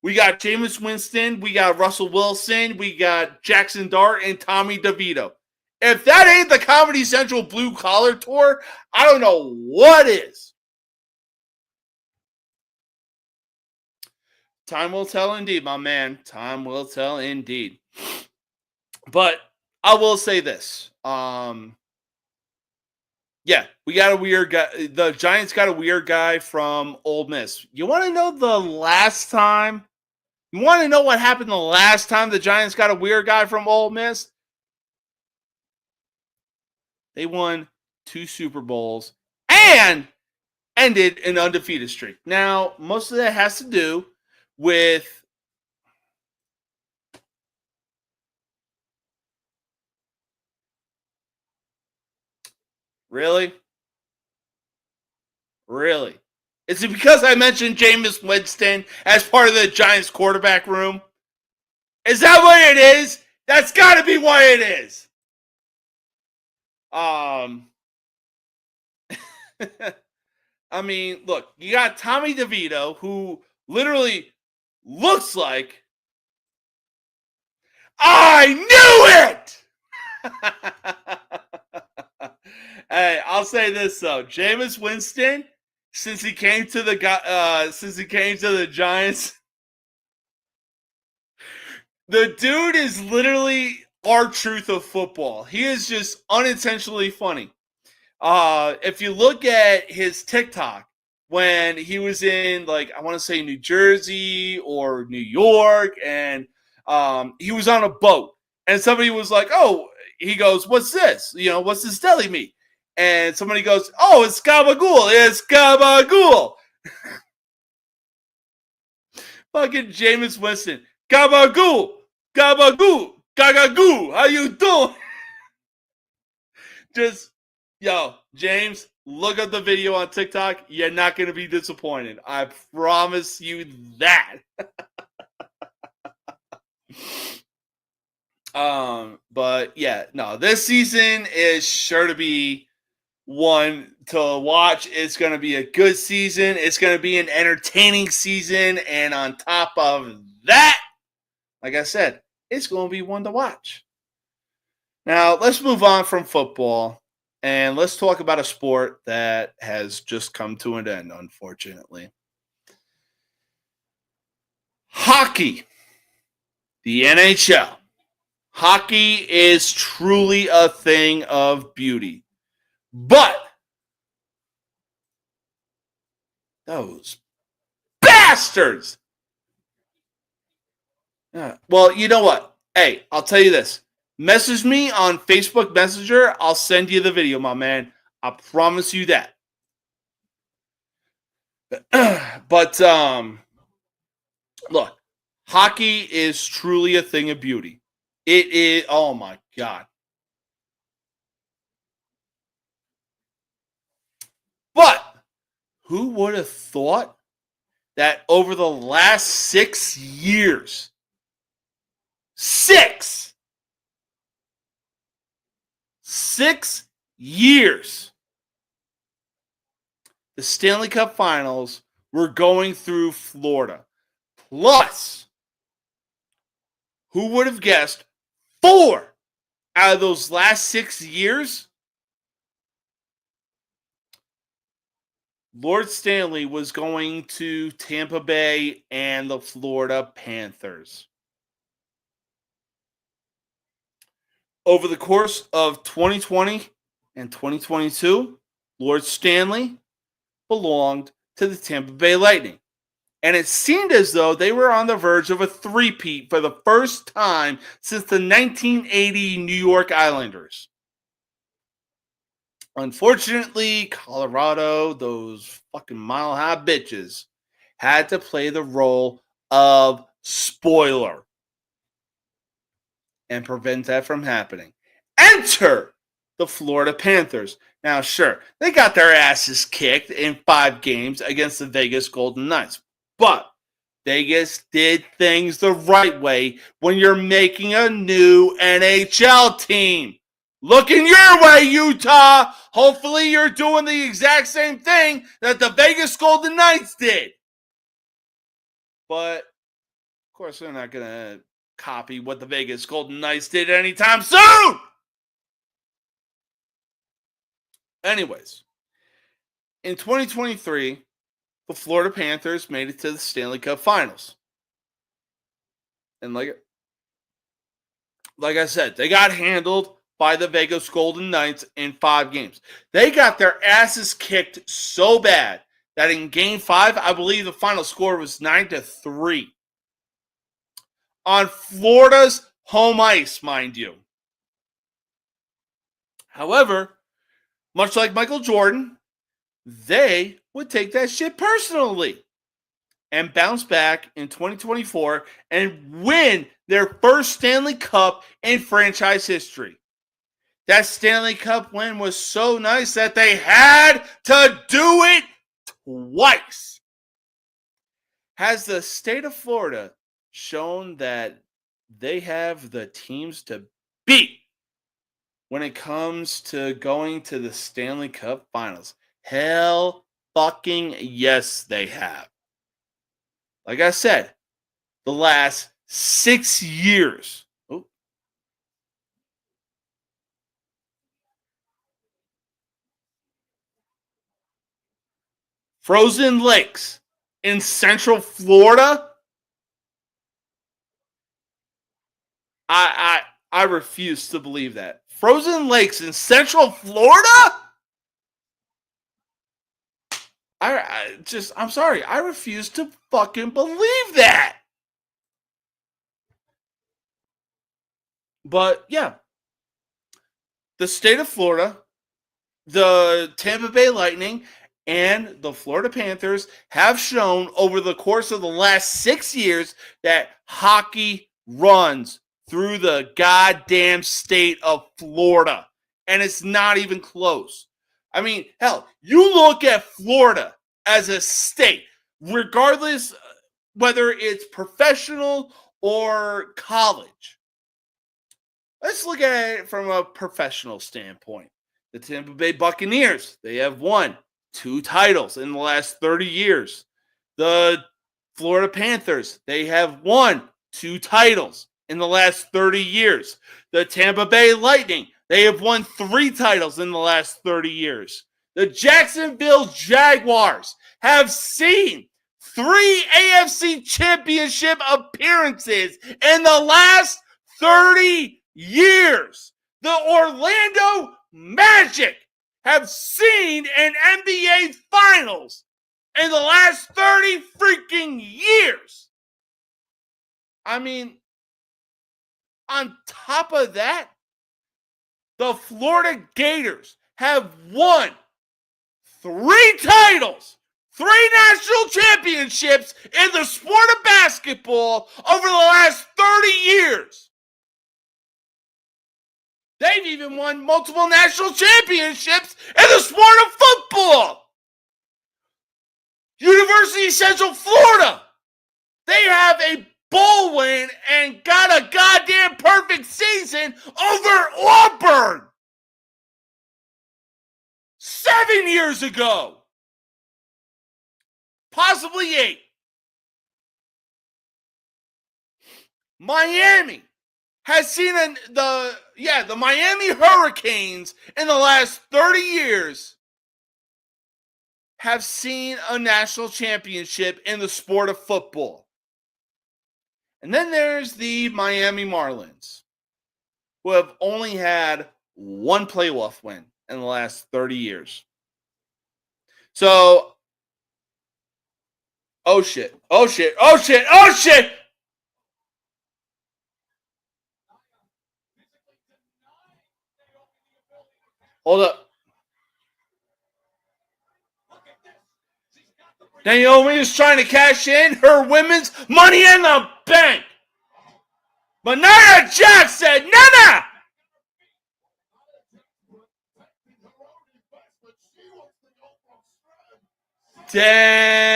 We got Jameis Winston, we got Russell Wilson, we got Jackson Dart, and Tommy DeVito. If that ain't the Comedy Central Blue Collar Tour, I don't know what is. Time will tell indeed, my man. Time will tell indeed. But I will say this. Yeah, we got a weird guy. The Giants got a weird guy from Ole Miss. You want to know the last time? You want to know what happened the last time the Giants got a weird guy from Ole Miss? They won 2 Super Bowls and ended an undefeated streak. Now, most of that has to do with Really? Is it because I mentioned Jameis Winston as part of the Giants quarterback room? Is that what it is? That's got to be why it is. I mean, look, you got Tommy DeVito, who literally looks like I knew it. Hey, I'll say this though, Jameis Winston, since he came to the Giants, the dude is literally our truth of football. He is just unintentionally funny. If you look at his TikTok when he was in, like, I want to say New Jersey or New York, and he was on a boat, and somebody was like, "Oh," he goes, "What's this? You know, what's this deli meat?" And somebody goes, "Oh, it's gabagool. It's gabagool." Fucking Jameis Winston. Gabagool. Gabagoo. Gagagoo. How you doing? Just, yo, James, look up the video on TikTok. You're not going to be disappointed. I promise you that. But yeah, no, this season is sure to be one to watch. It's going to be a good season. It's going to be an entertaining season. And on top of that, like I said, it's going to be one to watch. Now, let's move on from football and let's talk about a sport that has just come to an end, unfortunately. Hockey, the NHL. Hockey is truly a thing of beauty. But those bastards. Well, you know what? Hey, I'll tell you this. Message me on Facebook Messenger. I'll send you the video, my man. I promise you that. But look, hockey is truly a thing of beauty. It is, oh my God. But who would have thought that over the last 6 years, 6 years, the Stanley Cup Finals were going through Florida. Plus, who would have guessed 4 out of those last 6 years, Lord Stanley was going to Tampa Bay and the Florida Panthers. Over the course of 2020 and 2022, Lord Stanley belonged to the Tampa Bay Lightning. And it seemed as though they were on the verge of a three-peat for the first time since the 1980 New York Islanders. Unfortunately, Colorado, those fucking mile-high bitches, had to play the role of spoiler and prevent that from happening. Enter the Florida Panthers. Now, sure, they got their asses kicked in 5 games against the Vegas Golden Knights. But Vegas did things the right way when you're making a new NHL team. Looking your way, Utah. Hopefully you're doing the exact same thing that the Vegas Golden Knights did. But, of course, they're not going to copy what the Vegas Golden Knights did anytime soon. Anyways, in 2023, the Florida Panthers made it to the Stanley Cup Finals. And like I said, they got handled by the Vegas Golden Knights in 5 games. They got their asses kicked so bad that in Game 5, I believe the final score was 9-3. On Florida's home ice, mind you. However, much like Michael Jordan, they would take that shit personally and bounce back in 2024 and win their first Stanley Cup in franchise history. That Stanley Cup win was so nice that they had to do it twice. Has the state of Florida shown that they have the teams to beat when it comes to going to the Stanley Cup Finals? Hell fucking yes, they have. Like I said, the last 6 years. Frozen lakes in Central Florida. I refuse to believe that. Frozen lakes in Central Florida? I'm sorry. I refuse to fucking believe that. But yeah, the state of Florida, the Tampa Bay Lightning, and the Florida Panthers have shown over the course of the last 6 years that hockey runs through the goddamn state of Florida. And it's not even close. I mean, hell, you look at Florida as a state, regardless whether it's professional or college. Let's look at it from a professional standpoint. The Tampa Bay Buccaneers, they have won 2 titles in the last 30 years. The Florida Panthers, they have won 2 titles in the last 30 years. The Tampa Bay Lightning, they have won 3 titles in the last 30 years. The Jacksonville Jaguars have seen 3 AFC championship appearances in the last 30 years. The Orlando Magic have seen an NBA Finals in the last 30 freaking years. I mean, on top of that, the Florida Gators have won 3 titles, 3 national championships in the sport of basketball over the last 30 years. They've even won multiple national championships in the sport of football. University of Central Florida, they have a bowl win and got a goddamn perfect season over Auburn 7 years ago. Possibly 8. Miami has seen the Miami Hurricanes in the last 30 years have seen a national championship in the sport of football. And then there's the Miami Marlins, who have only had 1 playoff win in the last 30 years. So, oh shit. Hold up. Naomi is trying to cash in her women's Money in the Bank. But Nia Jax said, "Nana!" Damn.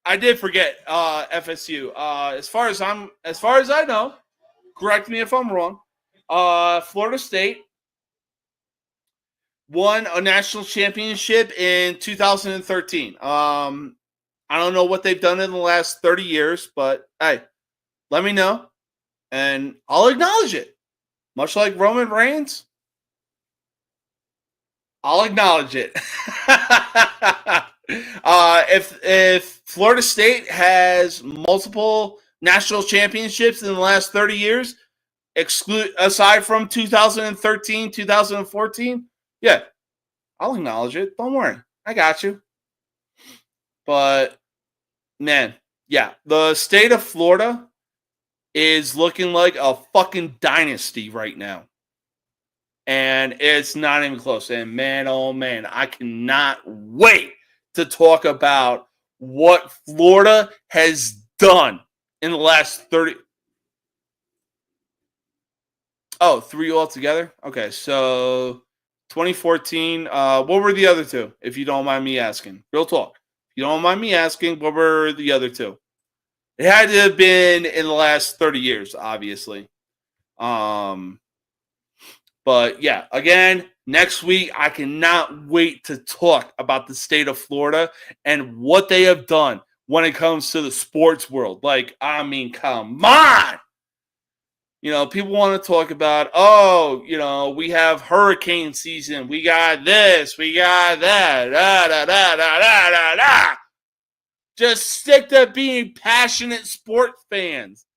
I did forget FSU. As far as I know, correct me if I'm wrong. Florida State won a national championship in 2013. I don't know what they've done in the last 30 years, but hey, let me know, and I'll acknowledge it. Much like Roman Reigns, I'll acknowledge it. If Florida State has multiple national championships in the last 30 years, aside from 2013, 2014, yeah, I'll acknowledge it. Don't worry. I got you. But, man, yeah, the state of Florida is looking like a fucking dynasty right now. And it's not even close. And, man, oh, man, I cannot wait to talk about what Florida has done in the last 30. Oh, 3 altogether? Okay, so 2014. What were the other 2, if you don't mind me asking? Real talk. If you don't mind me asking, what were the other 2? It had to have been in the last 30 years, obviously. But, yeah, again, next week, I cannot wait to talk about the state of Florida and what they have done when it comes to the sports world. Like, I mean, come on! You know, people want to talk about, oh, you know, we have hurricane season. We got this. We got that. Da, da, da, da, da, da, da. Just stick to being passionate sport fans.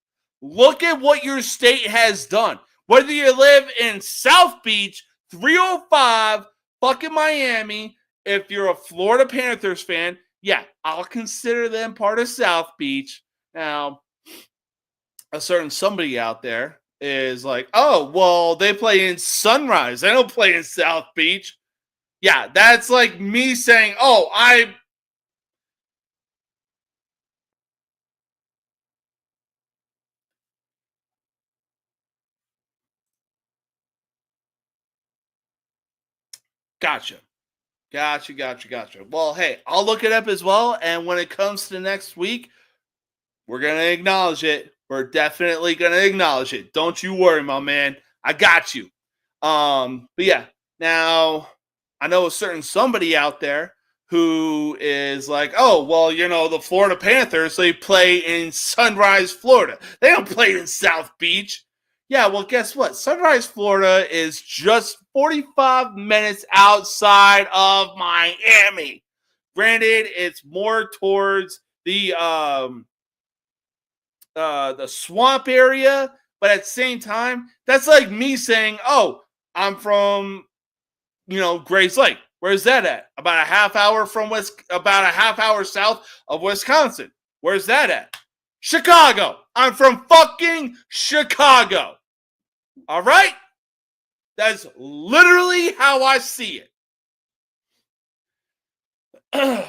Look at what your state has done. Whether you live in South Beach, 305, fucking Miami, if you're a Florida Panthers fan, yeah, I'll consider them part of South Beach. Now, a certain somebody out there is like, oh, well, they play in Sunrise. They don't play in South Beach. Yeah, that's like me saying, oh, I Gotcha. Well, hey, I'll look it up as well. And when it comes to next week, we're going to acknowledge it. We're definitely going to acknowledge it. Don't you worry, my man. I got you. But yeah, now I know a certain somebody out there who is like, oh, well, the Florida Panthers, they play in Sunrise, Florida. They don't play in South Beach. Yeah, well, guess what? Sunrise, Florida is just 45 minutes outside of Miami. Granted, it's more towards the swamp area, but at the same time, that's like me saying, oh, I'm from, Grays Lake. Where's that at? About a half hour south of Wisconsin. Where's that at? Chicago. I'm from fucking Chicago. All right? That's literally how I see it.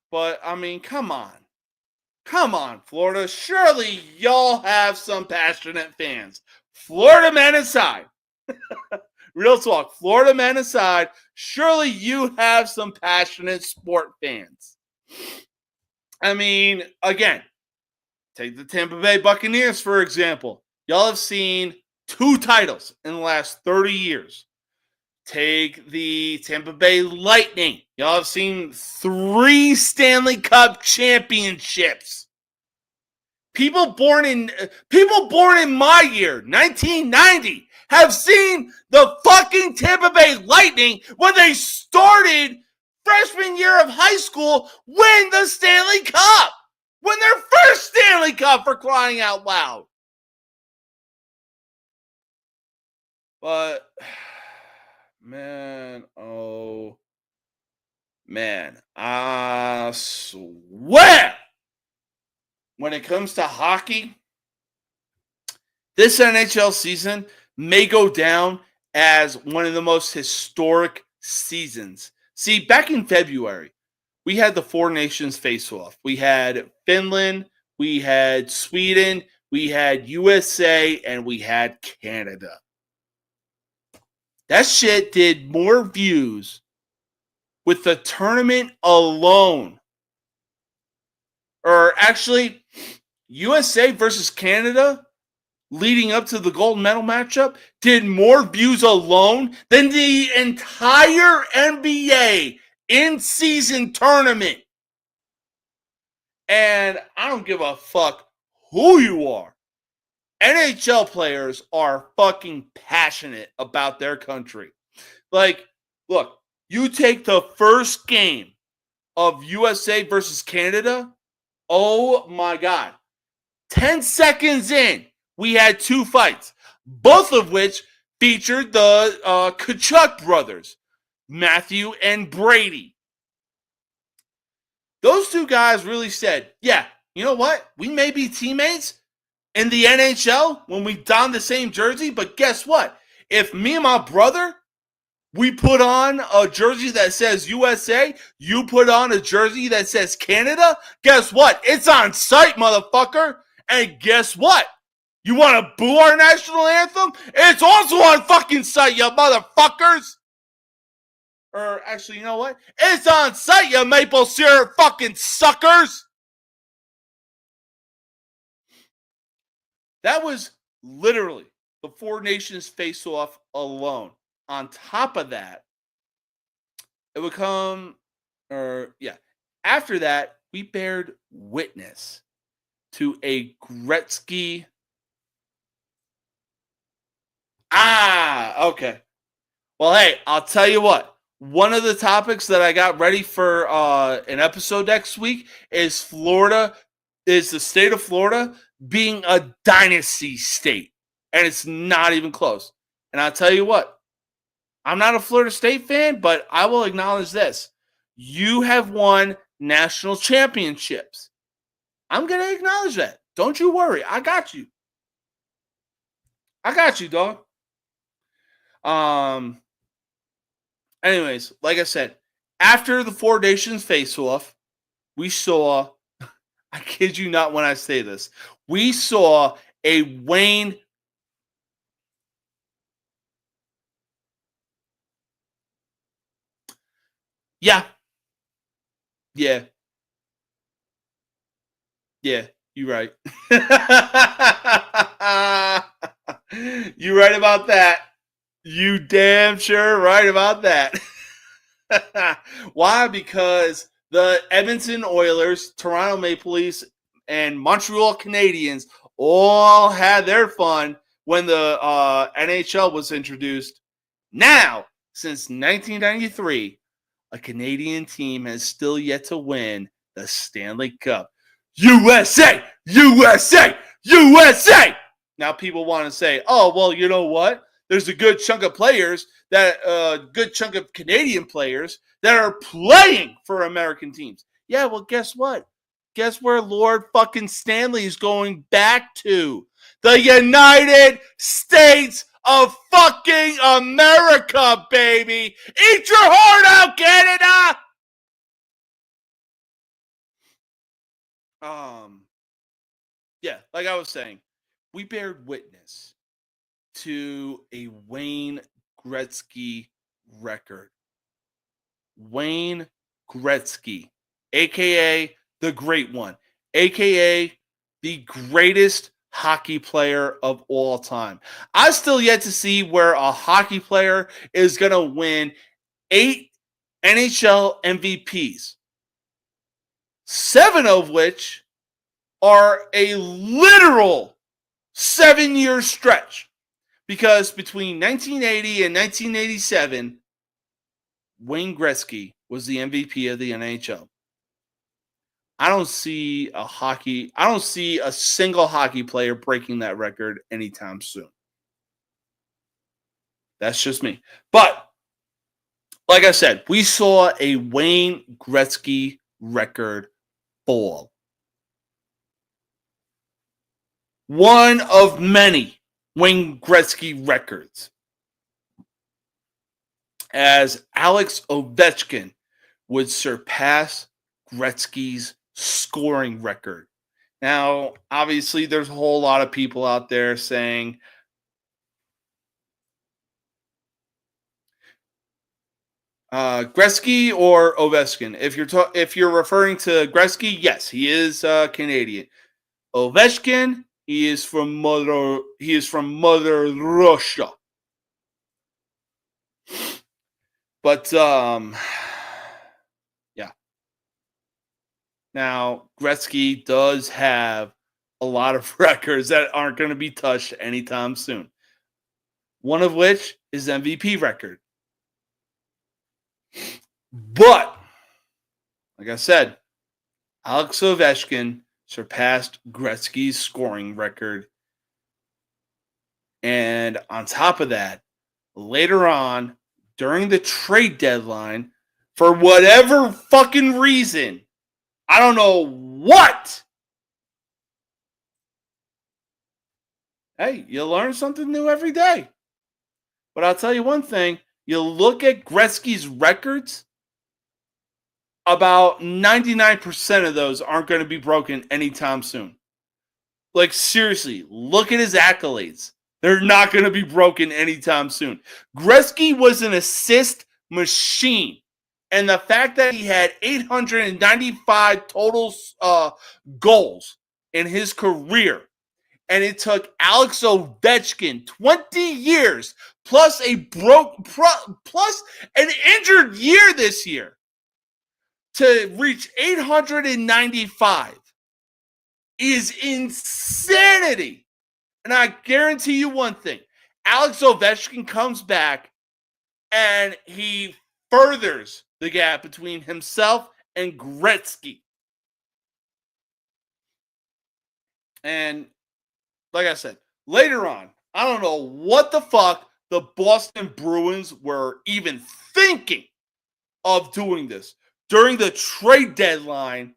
But, I mean, come on. Come on, Florida. Surely y'all have some passionate fans. Florida men aside. Real talk. Florida men aside, surely you have some passionate sport fans. I mean, again, take the Tampa Bay Buccaneers, for example. Y'all have seen 2 titles in the last 30 years. Take the Tampa Bay Lightning. Y'all have seen 3 Stanley Cup championships. People born in my year, 1990, have seen the fucking Tampa Bay Lightning when they started freshman year of high school win the Stanley Cup. Win their first Stanley Cup, for crying out loud. But, man, oh, man, I swear, when it comes to hockey, this NHL season may go down as one of the most historic seasons. See, back in February, we had the 4 nations face-off. We had Finland, we had Sweden, we had USA, and we had Canada. That shit did more views with the tournament alone. Or actually, USA versus Canada, leading up to the gold medal matchup, did more views alone than the entire NBA in-season tournament. And I don't give a fuck who you are. NHL players are fucking passionate about their country. Like, look, you take the first game of USA versus Canada, oh my God. 10 seconds in, we had 2 fights, both of which featured the Kachuk brothers, Matthew and Brady. Those 2 guys really said, yeah, you know what? We may be teammates in the NHL when we don the same jersey, but guess what? If me and my brother, we put on a jersey that says USA, you put on a jersey that says Canada, guess what? It's on site, motherfucker. And guess what? You want to boo our national anthem? It's also on fucking site, you motherfuckers. Or actually, you know what? It's on site, you maple syrup fucking suckers. That was literally the 4 nations face-off alone. On top of that, it would come, after that, we bared witness to a Gretzky. Okay. Well, hey, I'll tell you what. One of the topics that I got ready for an episode next week is the state of Florida being a dynasty state. And it's not even close. And I'll tell you what. I'm not a Florida State fan, but I will acknowledge this. You have won national championships. I'm going to acknowledge that. Don't you worry. I got you. Dog. Anyways, like I said, after the 4 nations face-off, we saw, I kid you not when I say this, we saw a Wayne. Yeah, you're right. You're right about that. You damn sure right about that. Why? Because the Edmonton Oilers, Toronto Maple Leafs, and Montreal Canadiens all had their fun when the NHL was introduced. Now, since 1993, a Canadian team has still yet to win the Stanley Cup. USA! USA! USA! Now people want to say, oh, well, you know what? There's a good chunk of players, good chunk of Canadian players that are playing for American teams. Yeah, well, guess what? Guess where Lord fucking Stanley is going back to? The United States of fucking America, baby! Eat your heart out, Canada! Yeah, like I was saying, we bear witness to a Wayne Gretzky record. Wayne Gretzky, aka the Great One, aka the greatest hockey player of all time. I still yet to see where a hockey player is going to win 8 NHL MVPs, 7 of which are a literal 7-year stretch. Because between 1980 and 1987, Wayne Gretzky was the MVP of the NHL. I don't see a single hockey player breaking that record anytime soon. That's just me. But like I said, we saw a Wayne Gretzky record fall. One of many Wayne Gretzky records, as Alex Ovechkin would surpass Gretzky's scoring record. Now, obviously, there's a whole lot of people out there saying, Gretzky or Ovechkin. If you're referring to Gretzky, yes, he is Canadian. Ovechkin, he is from Mother Russia. But yeah. Now, Gretzky does have a lot of records that aren't going to be touched anytime soon. One of which is MVP record. But, like I said, Alex Ovechkin surpassed Gretzky's scoring record. And on top of that, later on, during the trade deadline, for whatever fucking reason, I don't know what. Hey, you learn something new every day. But I'll tell you one thing. You look at Gretzky's records, about 99% of those aren't going to be broken anytime soon. Like, seriously, look at his accolades. They're not going to be broken anytime soon. Gretzky was an assist machine. And the fact that he had 895 total goals in his career, and it took Alex Ovechkin 20 years plus plus an injured year this year to reach 895 is insanity. And I guarantee you one thing. Alex Ovechkin comes back and he furthers the gap between himself and Gretzky. And like I said, later on, I don't know what the fuck the Boston Bruins were even thinking of doing this. During the trade deadline,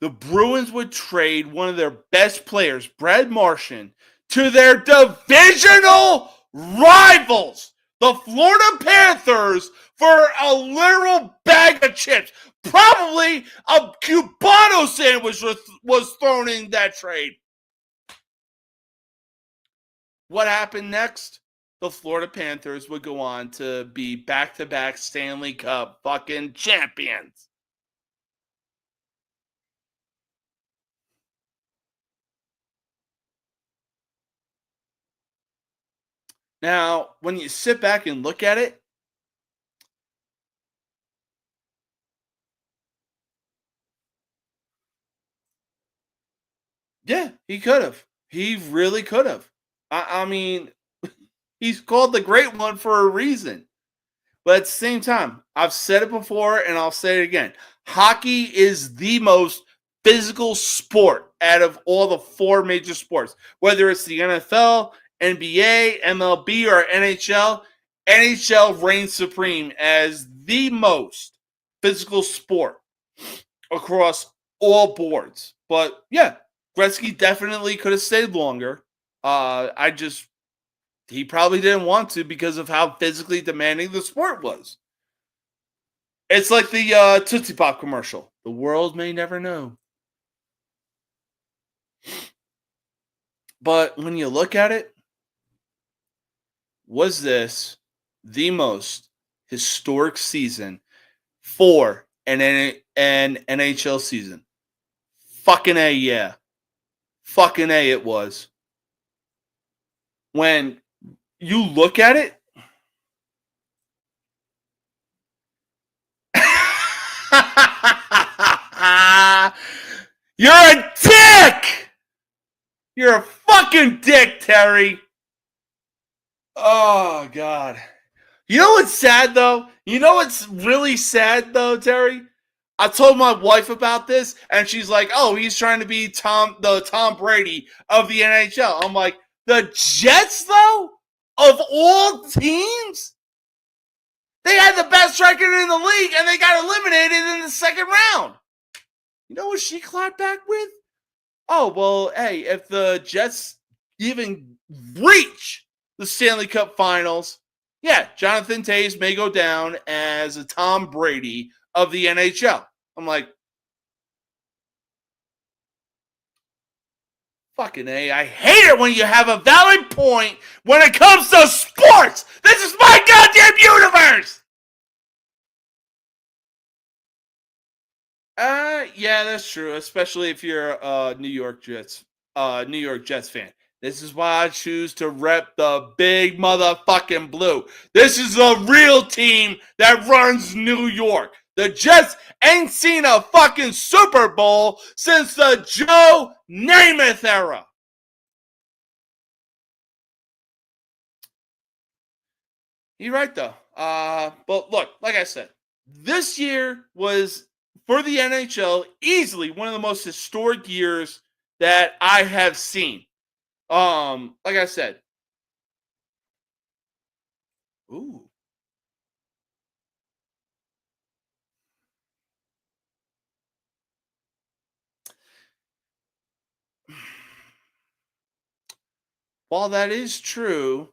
the Bruins would trade one of their best players, Brad Marchand, to their divisional rivals, the Florida Panthers, for a literal bag of chips. Probably a Cubano sandwich was thrown in that trade. What happened next? The Florida Panthers would go on to be back-to-back Stanley Cup fucking champions. Now, when you sit back and look at it, Yeah, he could have. He really could have. I mean, he's called the great one for a reason. But at the same time, I've said it before and I'll say it again. Hockey is the most physical sport out of all the four major sports. Whether it's the NFL, NBA, MLB, or NHL, NHL reigns supreme as the most physical sport across all boards. But yeah, Gretzky definitely could have stayed longer. He probably didn't want to because of how physically demanding the sport was. It's like the Tootsie Pop commercial. The world may never know. But when you look at it, was this the most historic season for an NHL season? Fucking A, yeah. Fucking A, it was. When you look at it, you're a dick! You're a fucking dick, Terry. Oh, God. You know what's sad, though? You know what's really sad, though, Terry? I told my wife about this, and she's like, oh, he's trying to be the Tom Brady of the NHL. I'm like, the Jets, though? Of all teams? They had the best record in the league, and they got eliminated in the second round. You know what she clapped back with? Oh, well, hey, if the Jets even reach the Stanley Cup Finals, yeah, Jonathan Toews may go down as a Tom Brady of the NHL. I'm like, fucking A, I hate it when you have a valid point when it comes to sports. This is my goddamn universe. Yeah, that's true, especially if you're a New York Jets fan. This is why I choose to rep the big motherfucking blue. This is a real team that runs New York. The Jets ain't seen a fucking Super Bowl since the Joe Namath era. You're right, though. But look, like I said, this year was, for the NHL, easily one of the most historic years that I have seen. Like I said. Ooh. While that is true,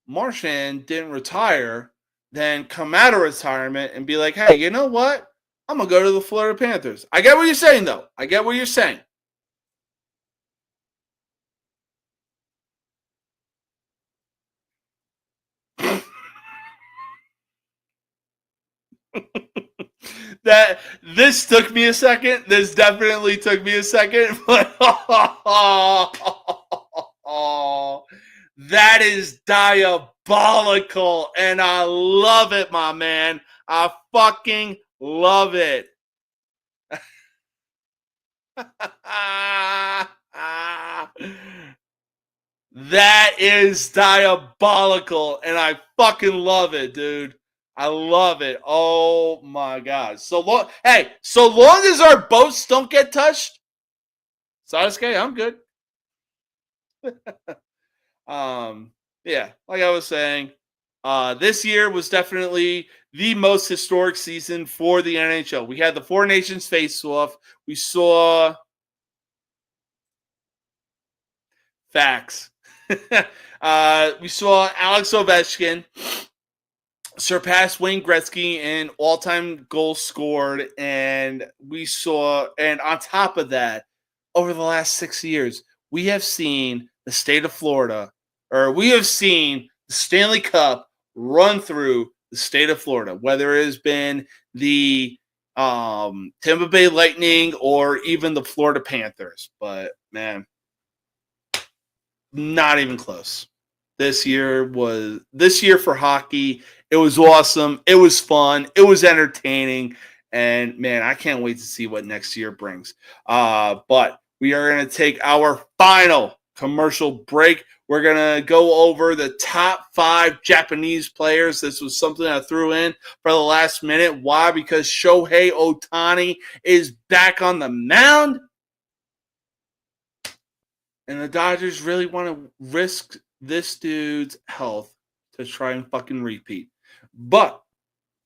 Marchand didn't retire, then come out of retirement and be like, hey, you know what? I'm going to go to the Florida Panthers. I get what you're saying, though. I get what you're saying. That this took me a second. This definitely took me a second. But that is diabolical, and I love it, my man. I fucking love it. That is diabolical, and I fucking love it, dude. I love it. Oh my God. So long as our boats don't get touched, Sasuke, I'm good. Yeah, like I was saying, this year was definitely the most historic season for the NHL. We had the Four Nations face-off. We saw facts. We saw Alex Ovechkin surpass Wayne Gretzky in all-time goals scored, and on top of that, over the last 6 years, we have seen the state of Florida, or we have seen the Stanley Cup run through the state of Florida, whether it has been the Tampa Bay Lightning or even the Florida Panthers. But man, not even close. This year for hockey. It was awesome. It was fun. It was entertaining. And man, I can't wait to see what next year brings. But we are going to take our final commercial break. We're going to go over the top 5 Japanese players. This was something I threw in for the last minute. Why? Because Shohei Ohtani is back on the mound. And the Dodgers really want to risk this dude's health to try and fucking repeat. But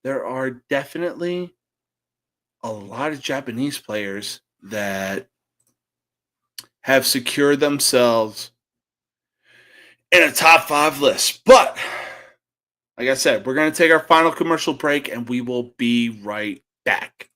there are definitely a lot of Japanese players that have secured themselves in a top 5 list. But, like I said, we're going to take our final commercial break and we will be right back.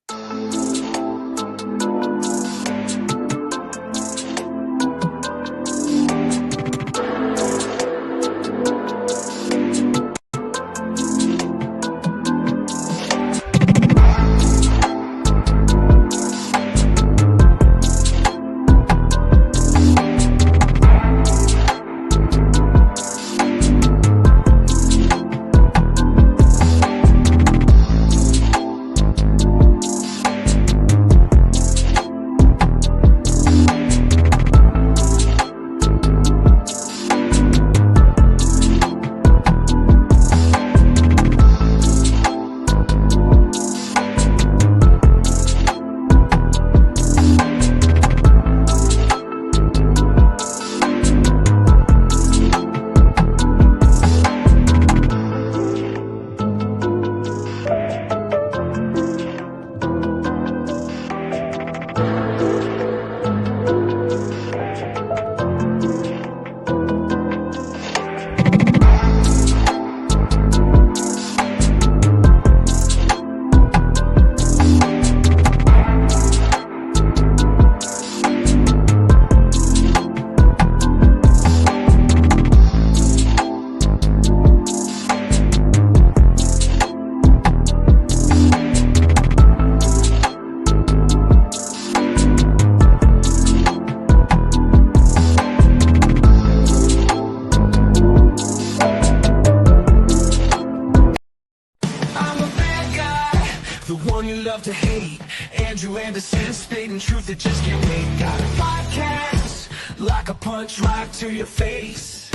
To hate Andrew Anderson, spitting truth that just can't wait. Got a podcast like a punch right to your face.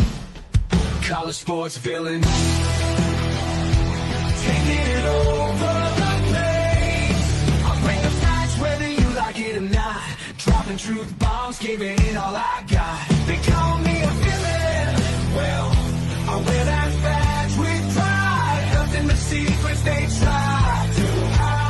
College sports villain, taking it over the place. I bring the facts whether you like it or not. Dropping truth bombs, giving it all I got. They call me a villain. Well, I wear that badge with pride. Nothing but secrets they try to hide.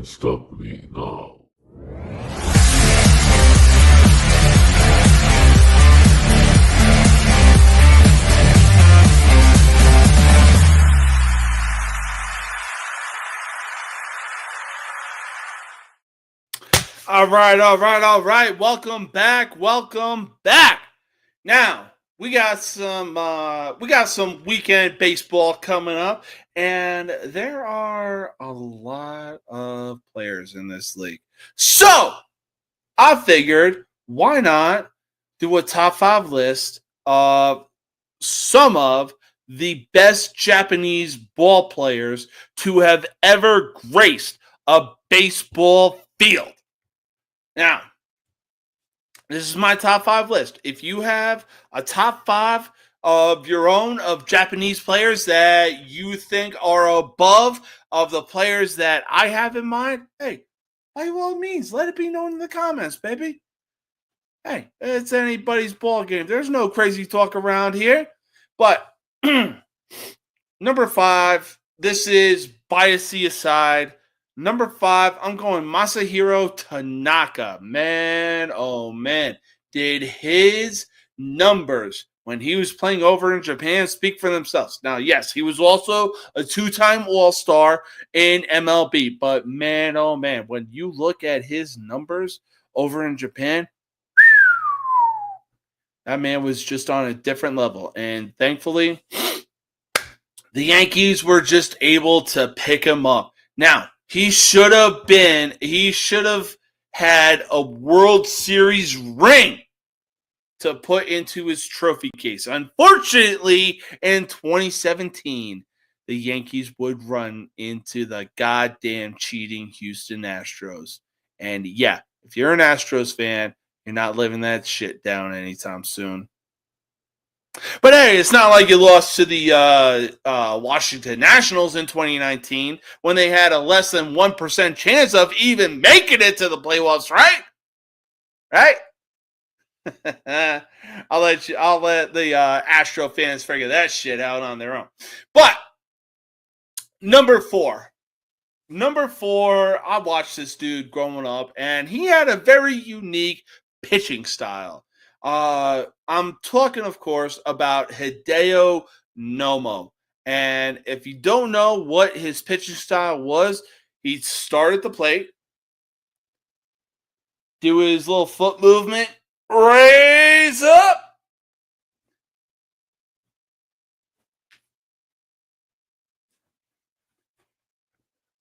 can't stop me now. All right. Welcome back. Now, we got some weekend baseball coming up, and there are a lot of players in this league. So, I figured, why not do a top 5 list of some of the best Japanese ball players to have ever graced a baseball field. Now, this is my top 5 list. If you have a top 5 of your own of Japanese players that you think are above of the players that I have in mind, hey, by all means, let it be known in the comments, baby. Hey, it's anybody's ball game. There's no crazy talk around here. But number 5, this is biasy aside. Number 5, I'm going Masahiro Tanaka. Man, oh man. Did his numbers when he was playing over in Japan speak for themselves? Now, yes, he was also a 2-time All-Star in MLB. But man, oh man, when you look at his numbers over in Japan, that man was just on a different level. And thankfully, the Yankees were just able to pick him up. Now, he should have had a World Series ring to put into his trophy case. Unfortunately, in 2017, the Yankees would run into the goddamn cheating Houston Astros. And yeah, if you're an Astros fan, you're not living that shit down anytime soon. But hey, it's not like you lost to the Washington Nationals in 2019 when they had a less than 1% chance of even making it to the playoffs, right? Right? I'll let the Astro fans figure that shit out on their own. But number 4, I watched this dude growing up, and he had a very unique pitching style. I'm talking, of course, about Hideo Nomo. And if you don't know what his pitching style was, he'd start at the plate, do his little foot movement, raise up,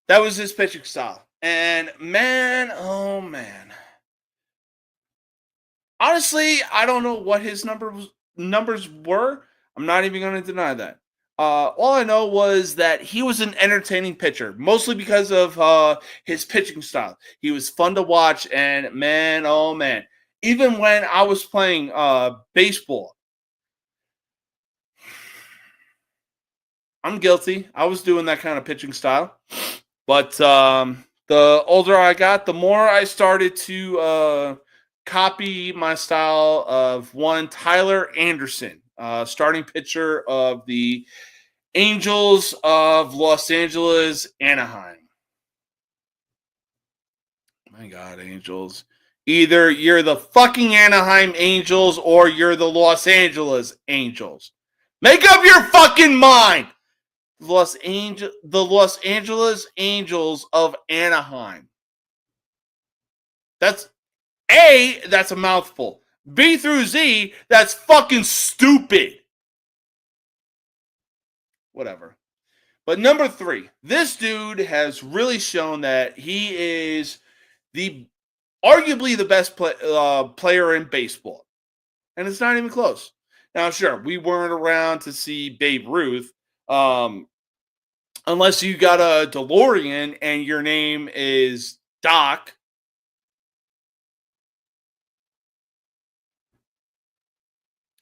that was his pitching style. And man, oh man. Honestly, I don't know what his numbers were. I'm not even going to deny that. All I know was that he was an entertaining pitcher, mostly because of his pitching style. He was fun to watch, and man, oh man. Even when I was playing baseball, I'm guilty. I was doing that kind of pitching style. But the older I got, the more I started to copy my style of one Tyler Anderson, starting pitcher of the Angels of Los Angeles, Anaheim. My God, Angels. Either you're the fucking Anaheim Angels or you're the Los Angeles Angels. Make up your fucking mind. The Los Angeles Angels of Anaheim. That's A, that's a mouthful. B through Z, that's fucking stupid. Whatever. But number 3, this dude has really shown that he is arguably the best player in baseball. And it's not even close. Now, sure, we weren't around to see Babe Ruth, unless you got a DeLorean and your name is Doc.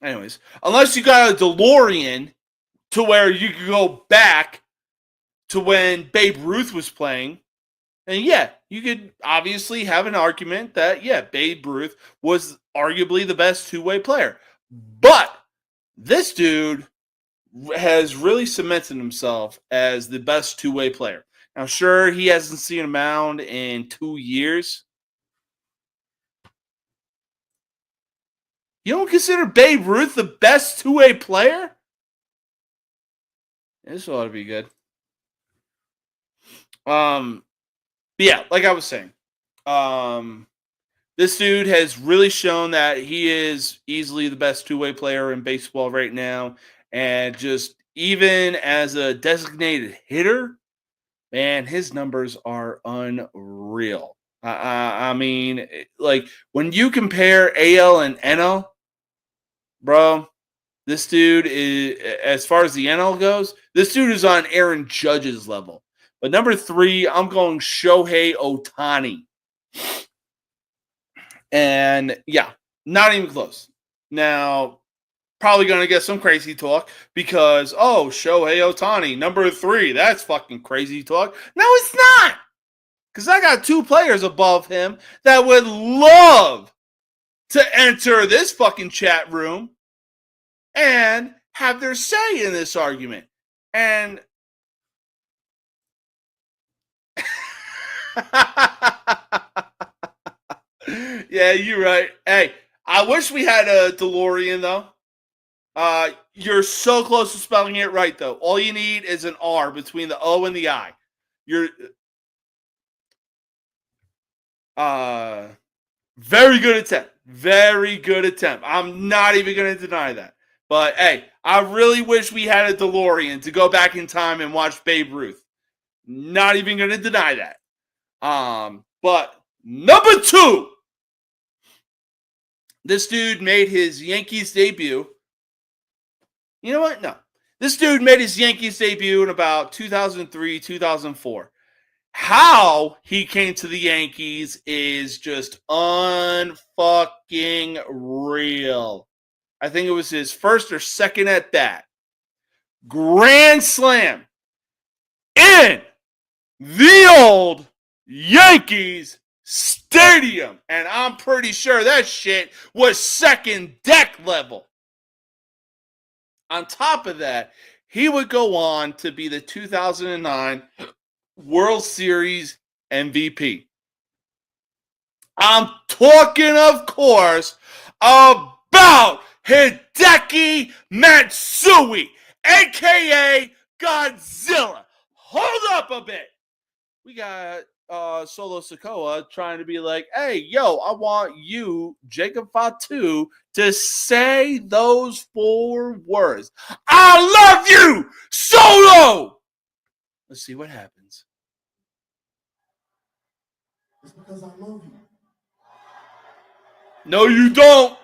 Anyways, unless you got a DeLorean to where you could go back to when Babe Ruth was playing, and yeah, you could obviously have an argument that, yeah, Babe Ruth was arguably the best two-way player. But this dude has really cemented himself as the best two-way player. I'm sure he hasn't seen a mound in 2 years. You don't consider Babe Ruth the best two-way player? This ought to be good. But yeah, like I was saying, this dude has really shown that he is easily the best two-way player in baseball right now. And just even as a designated hitter, man, his numbers are unreal. I mean, like when you compare AL and NL, bro, this dude is, as far as the NL goes, this dude is on Aaron Judge's level. But number 3, I'm going Shohei Ohtani. And yeah, not even close. Now, probably going to get some crazy talk because, Shohei Ohtani, number 3, that's fucking crazy talk. No, it's not. Because I got 2 players above him that would love to enter this fucking chat room and have their say in this argument. And yeah, you're right. Hey, I wish we had a DeLorean, though. You're so close to spelling it right, though. All you need is an R between the O and the I. You're very good attempt. Very good attempt. I'm not even going to deny that. But, hey, I really wish we had a DeLorean to go back in time and watch Babe Ruth. Not even going to deny that. But number 2, this dude made his Yankees debut. You know what? No. This dude made his Yankees debut in about 2003, 2004. How he came to the Yankees is just unfucking real. I think it was his first or second at bat. Grand slam in the old Yankees Stadium. And I'm pretty sure that shit was second deck level. On top of that, he would go on to be the 2009 World Series MVP. I'm talking, of course, about Hideki Matsui, a.k.a. Godzilla. Hold up a bit. We got Solo Sikoa trying to be like, hey, yo, I want you, Jacob Fatu, to say those 4 words. I love you, Solo! Let's see what happens. It's because I love you. No, you don't.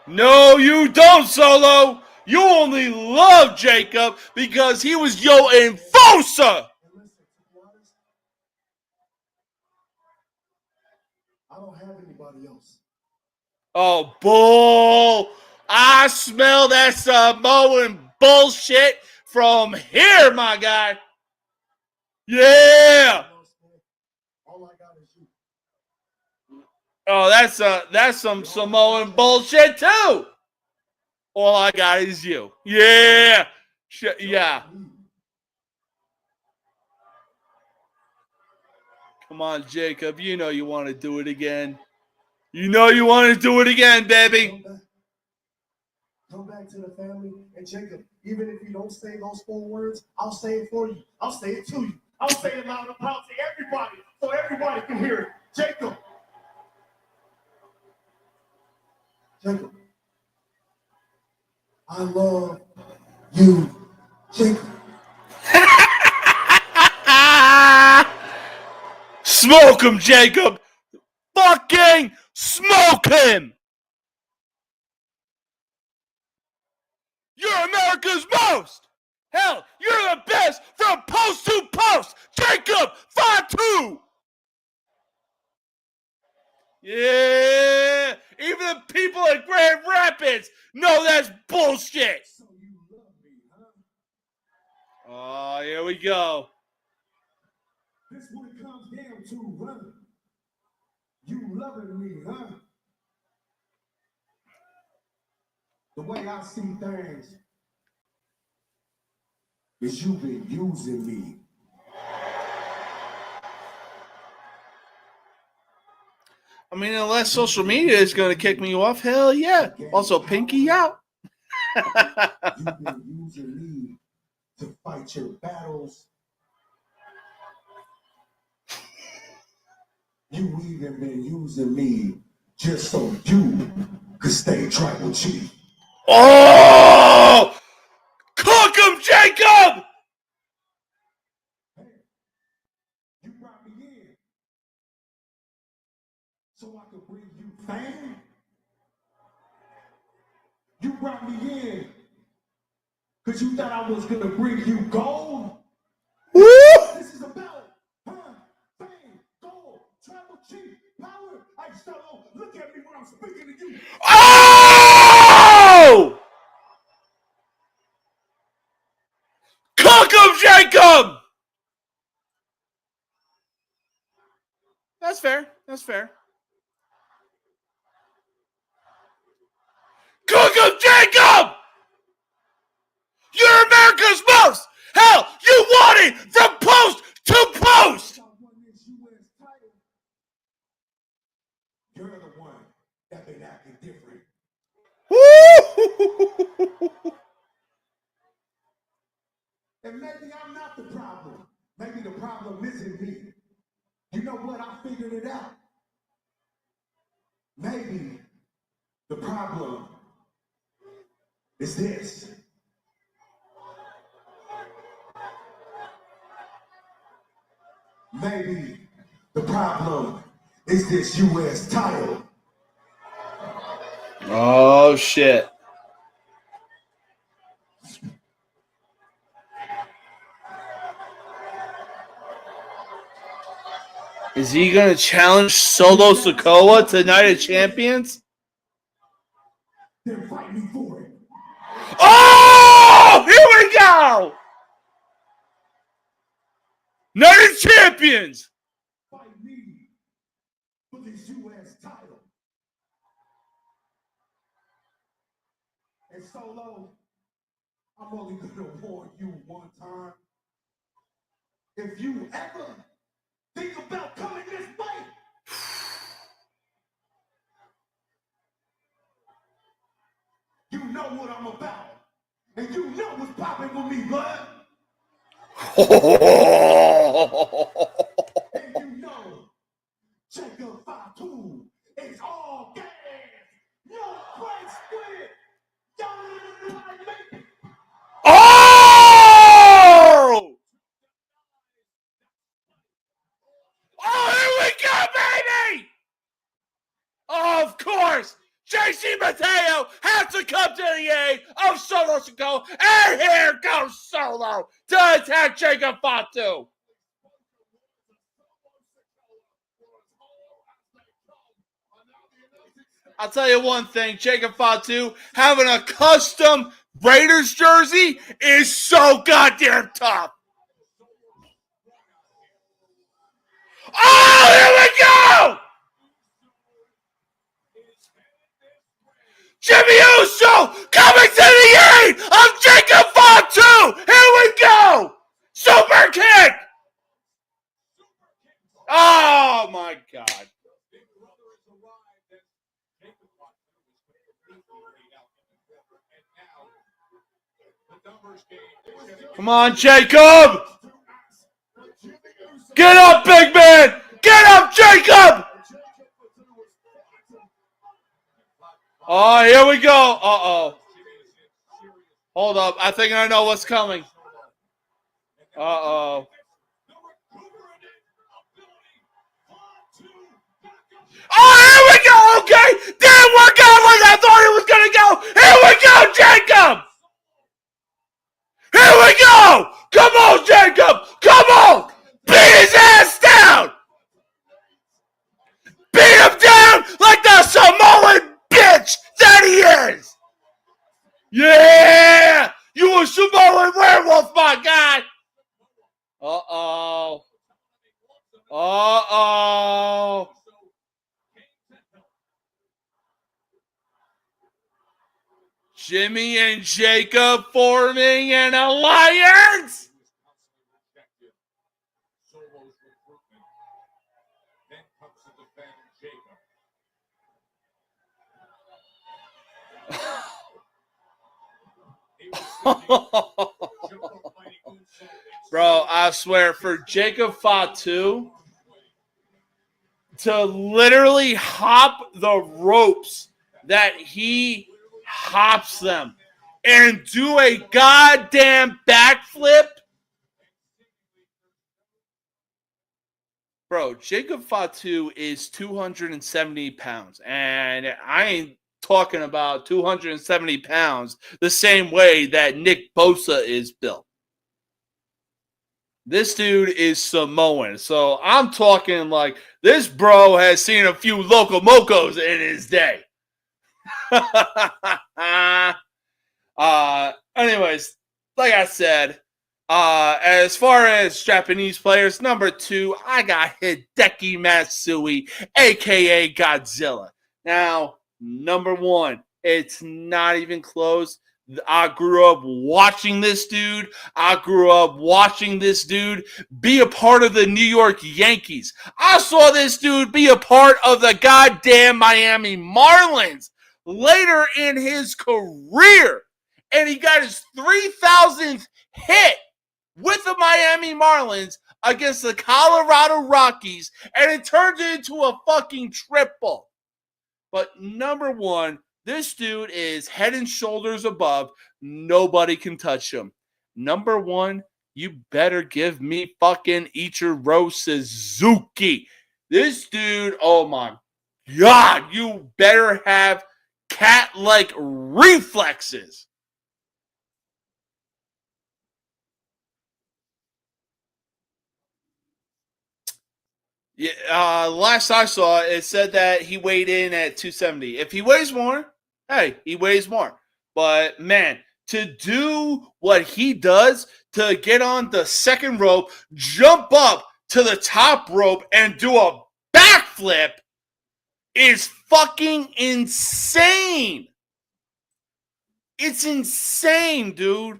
No, you don't, Solo. You only love Jacob because he was your enforcer. And listen, to be honest, I don't have anybody else. Oh, bull. I smell that Samoan bullshit from here, my guy. Yeah. All I got is you. Oh, that's some Samoan bullshit too. All I got is you. Yeah. Yeah. Come on, Jacob. You know you want to do it again. You know you want to do it again, baby. Come back to the family. And Jacob, even if you don't say those 4 words, I'll say it for you. I'll say it to you. I'll say it loud and proud to everybody so everybody can hear it. Jacob. Jacob. I love you, Jacob. Smoke him, Jacob. Fucking smoke him. You're America's most. Hell, you're the best from post to post. Jacob Fatu. Yeah. Even the people in Grand Rapids know that's bullshit. So you love me, huh? Oh, here we go. This is what it comes down to, brother. You loving me, huh? The way I see things is you've been using me. I mean, unless social media is going to kick me off, hell yeah. Also, pinky out. You've been using me to fight your battles. You even been using me just so you could stay tribal chief. Oh! Cook him, Jacob! Hey, you brought me in so I could bring you fame. You brought me in because you thought I was going to bring you gold. Woo! This is about fame, gold, tribal chief, power. Hey, Solo, look at me when I'm speaking to you. Oh! Cook him, Jacob! That's fair. That's fair. Cook him, Jacob! You're America's most! Hell, you won it from post to post! I won this U.S. title. You're the one that been acting different. Woo! And maybe I'm not the problem. Maybe the problem isn't me. You know what? I figured it out. Maybe the problem is this. Maybe the problem is this U.S. title. Oh, shit. Is he going to challenge Solo Sikoa to Night of Champions? Then fight me for it. Oh! Here we go! Night of Champions! Fight me for this U.S. title. And Solo, I'm only going to warn you one time. If you ever think about coming this way, you know what I'm about. And you know what's popping with me, bud. And you know, Jacob 5-2 is all gas. No place quit. Y'all like me. Oh! Oh, here we go, baby! Oh, of course! JC Mateo has to come to the aid of Solo Sikoa, and here goes Solo to attack Jacob Fatu. I'll tell you one thing, Jacob Fatu having a custom Raiders jersey is so goddamn tough. Oh, here we go! Jimmy Uso coming to the aid of Jacob Fatu. Here we go! Super kick! Oh my God. Come on, Jacob! Get up, big man! Get up, Jacob! Oh, here we go. Uh-oh. Hold up. I think I know what's coming. Uh-oh. Oh, here we go. Okay. Didn't work out like I thought it was going to go. Here we go, Jacob. Here we go. Come on, Jacob. Come on. Beat his ass down. Beat him down like the Samoan bitch that he is. Yeah. You a Samoan werewolf, my guy. Uh-oh. Uh-oh. Jimmy and Jacob forming an alliance. Bro, I swear, for Jacob Fatu to literally hop the ropes that he hops them and do a goddamn backflip. Bro, Jacob Fatu is 270 pounds, and I ain't talking about 270 pounds the same way that Nick Bosa is built. This dude is Samoan, so I'm talking like this bro has seen a few local mocos in his day. Anyways, like I said, as far as Japanese players, number 2, I got Hideki Matsui, a.k.a. Godzilla. Now, number 1, it's not even close. I grew up watching this dude. I grew up watching this dude be a part of the New York Yankees. I saw this dude be a part of the goddamn Miami Marlins later in his career. And he got his 3,000th hit with the Miami Marlins against the Colorado Rockies, and it turned into a fucking triple. But number 1, this dude is head and shoulders above. Nobody can touch him. Number 1, you better give me fucking Ichiro Suzuki. This dude, oh my God, you better have cat-like reflexes. Yeah, last I saw, it said that he weighed in at 270. If he weighs more, hey, he weighs more. But, man, to do what he does, to get on the second rope, jump up to the top rope, and do a backflip is fucking insane. It's insane, dude.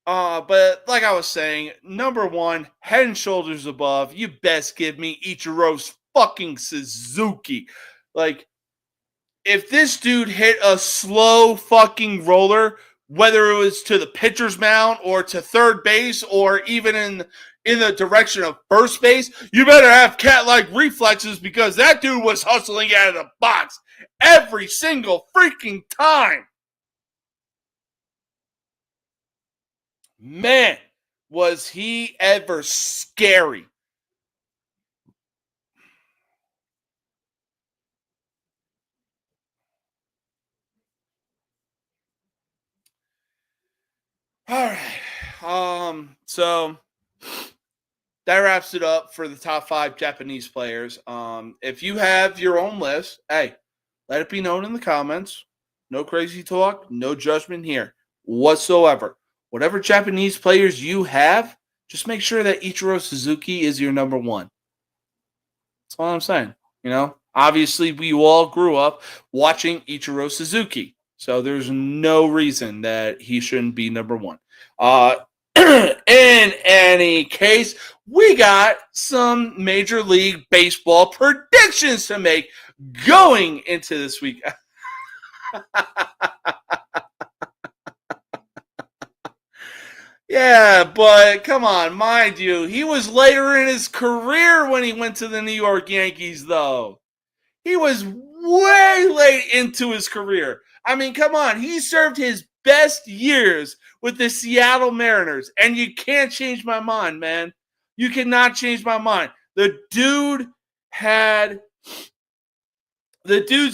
But like I was saying, number 1, head and shoulders above. You best give me Ichiro's fucking Suzuki. Like, if this dude hit a slow fucking roller, whether it was to the pitcher's mound or to third base or even in the direction of first base, you better have cat-like reflexes because that dude was hustling out of the box every single freaking time. Man, was he ever scary. All right. So that wraps it up for the top 5 Japanese players. If you have your own list, hey, let it be known in the comments. No crazy talk, no judgment here whatsoever. Whatever Japanese players you have, just make sure that Ichiro Suzuki is your number 1. That's all I'm saying. You know, obviously we all grew up watching Ichiro Suzuki, so there's no reason that he shouldn't be number 1. In any case, we got some Major League Baseball predictions to make going into this week. Yeah, but come on, mind you, he was later in his career when he went to the New York Yankees, though. He was way late into his career. I mean, come on, he served his best years with the Seattle Mariners, and you can't change my mind, man. You cannot change my mind. The dude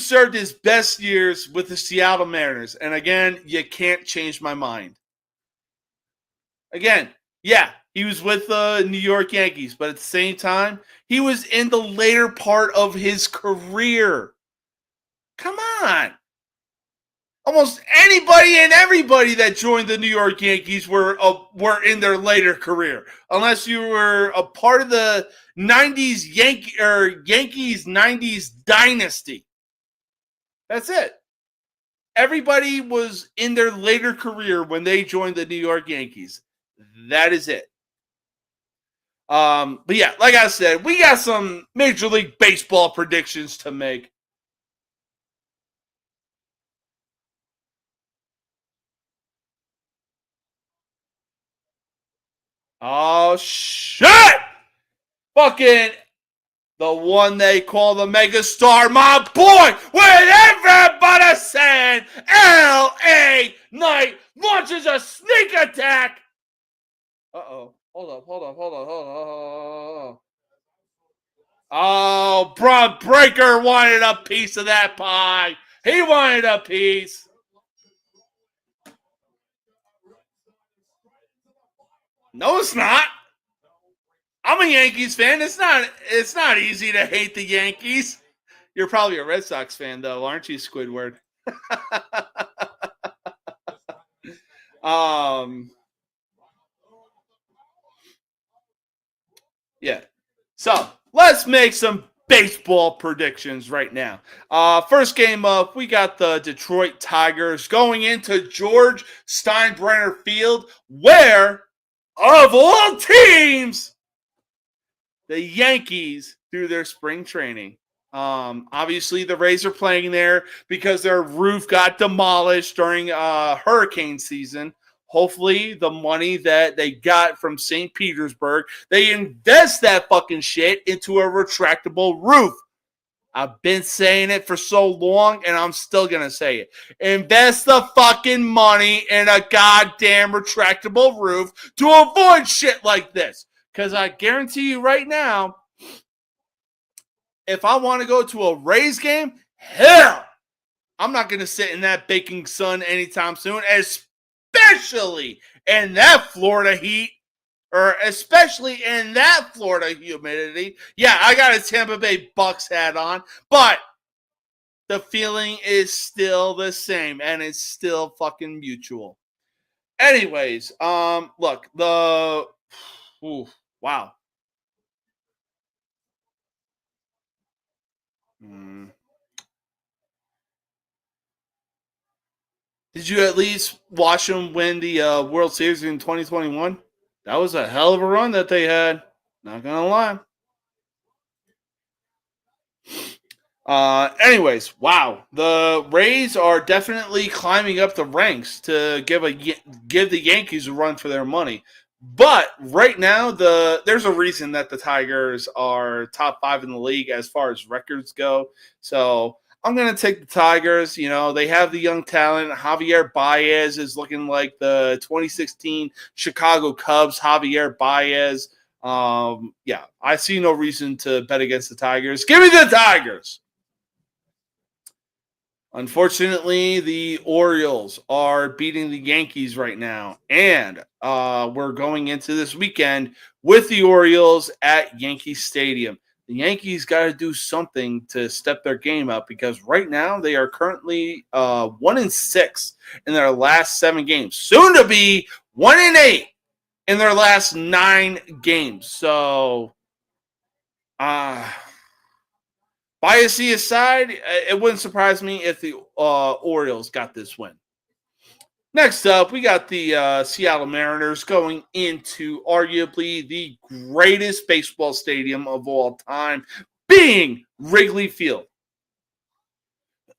served his best years with the Seattle Mariners, and again, you can't change my mind. Again, yeah, he was with the New York Yankees, but at the same time, he was in the later part of his career. Come on. Almost anybody and everybody that joined the New York Yankees were in their later career, unless you were a part of the 90s Yankees 90s dynasty. That's it. Everybody was in their later career when they joined the New York Yankees. That is it. But yeah, like I said, we got some Major League Baseball predictions to make. Oh, shit! Fucking the one they call the megastar, my boy, with everybody saying L.A. Knight launches a sneak attack. Uh-oh. Hold up. Oh, Bron Breakker wanted a piece of that pie. He wanted a piece. No, it's not. I'm a Yankees fan. It's not easy to hate the Yankees. You're probably a Red Sox fan, though, aren't you, Squidward? Yeah. So let's make some baseball predictions right now. First game up, we got the Detroit Tigers going into George Steinbrenner Field, where, of all teams, the Yankees do their spring training. Obviously, the Rays are playing there because their roof got demolished during hurricane season. Hopefully, the money that they got from St. Petersburg, they invest that fucking shit into a retractable roof. I've been saying it for so long, and I'm still going to say it. Invest the fucking money in a goddamn retractable roof to avoid shit like this. Because I guarantee you right now, if I want to go to a Rays game, hell, I'm not going to sit in that baking sun anytime soon, especially in that Florida heat, or especially in that Florida humidity. Yeah, I got a Tampa Bay Bucks hat on, but the feeling is still the same, and it's still fucking mutual. Anyways, look, wow. Did you at least watch them win the World Series in 2021? That was a hell of a run that they had. Not gonna lie. Anyways, wow. The Rays are definitely climbing up the ranks to give the Yankees a run for their money. But right now, there's a reason that the Tigers are top 5 in the league as far as records go. So I'm going to take the Tigers. You know, they have the young talent. Javier Baez is looking like the 2016 Chicago Cubs, Javier Baez. Yeah, I see no reason to bet against the Tigers. Give me the Tigers. Unfortunately, the Orioles are beating the Yankees right now, and we're going into this weekend with the Orioles at Yankee Stadium. The Yankees got to do something to step their game up because right now they are currently 1-6 in their last 7 games, soon to be 1-8 in their last 9 games. So, bias aside, it wouldn't surprise me if the Orioles got this win. Next up, we got the Seattle Mariners going into arguably the greatest baseball stadium of all time, being Wrigley Field.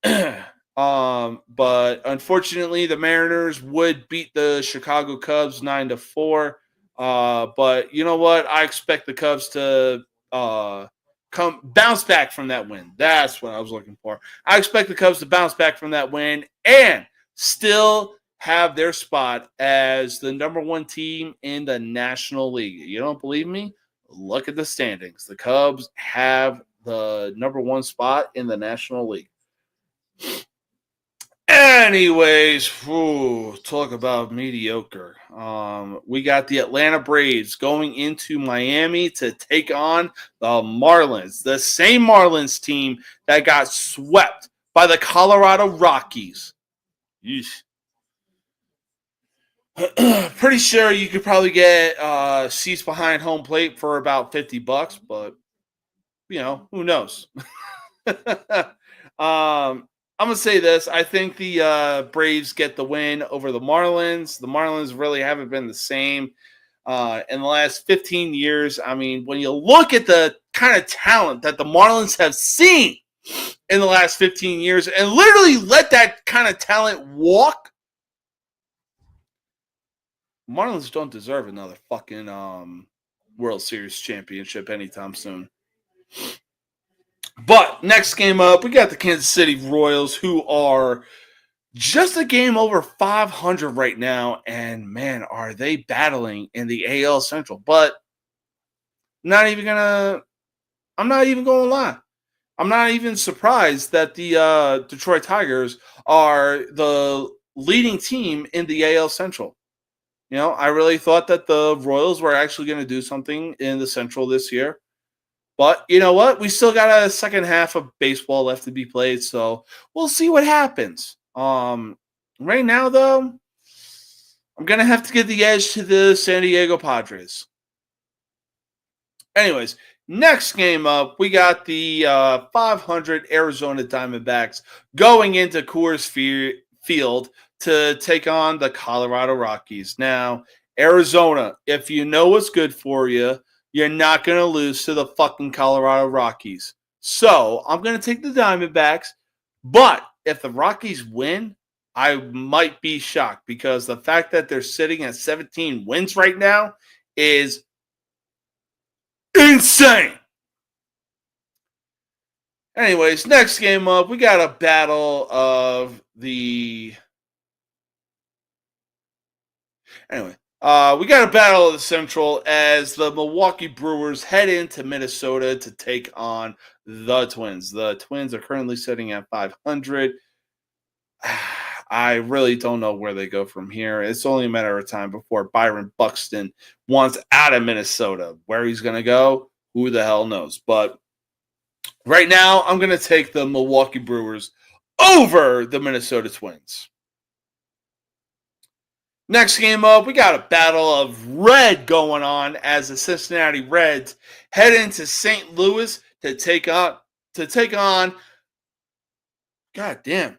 But unfortunately, the Mariners would beat the Chicago Cubs 9-4. But you know what? I expect the Cubs to bounce back from that win. That's what I was looking for. I expect the Cubs to bounce back from that win and still have their spot as the number 1 team in the National League. You don't believe me? Look at the standings. The Cubs have the number 1 spot in the National League. Anyways, talk about mediocre. We got the Atlanta Braves going into Miami to take on the Marlins, the same Marlins team that got swept by the Colorado Rockies. Yeesh. Pretty sure you could probably get seats behind home plate for about $50, but you know, who knows? I'm going to say this. I think the Braves get the win over the Marlins. The Marlins really haven't been the same in the last 15 years. I mean, when you look at the kind of talent that the Marlins have seen in the last 15 years and literally let that kind of talent walk, Marlins don't deserve another fucking World Series championship anytime soon. But next game up, we got the Kansas City Royals, who are just a game over 500 right now, and man, are they battling in the AL Central. But I'm not even gonna lie. I'm not even surprised that the Detroit Tigers are the leading team in the AL Central. You know, I really thought that the Royals were actually going to do something in the Central this year. But you know what? We still got a second half of baseball left to be played, so we'll see what happens. Right now, though, I'm going to have to give the edge to the San Diego Padres. Anyways, next game up, we got the 500 Arizona Diamondbacks going into Coors Field to take on the Colorado Rockies. Now, Arizona, if you know what's good for you, you're not going to lose to the fucking Colorado Rockies. So, I'm going to take the Diamondbacks, but if the Rockies win, I might be shocked because the fact that they're sitting at 17 wins right now is insane. Anyways, next game up, we got a battle of the... Anyway, we got a battle of the Central as the Milwaukee Brewers head into Minnesota to take on the Twins. The Twins are currently sitting at 500. I really don't know where they go from here. It's only a matter of time before Byron Buxton wants out of Minnesota. Where he's going to go, who the hell knows. But right now, I'm going to take the Milwaukee Brewers over the Minnesota Twins. Next game up, we got a battle of red going on as the Cincinnati Reds head into St. Louis to take on God damn.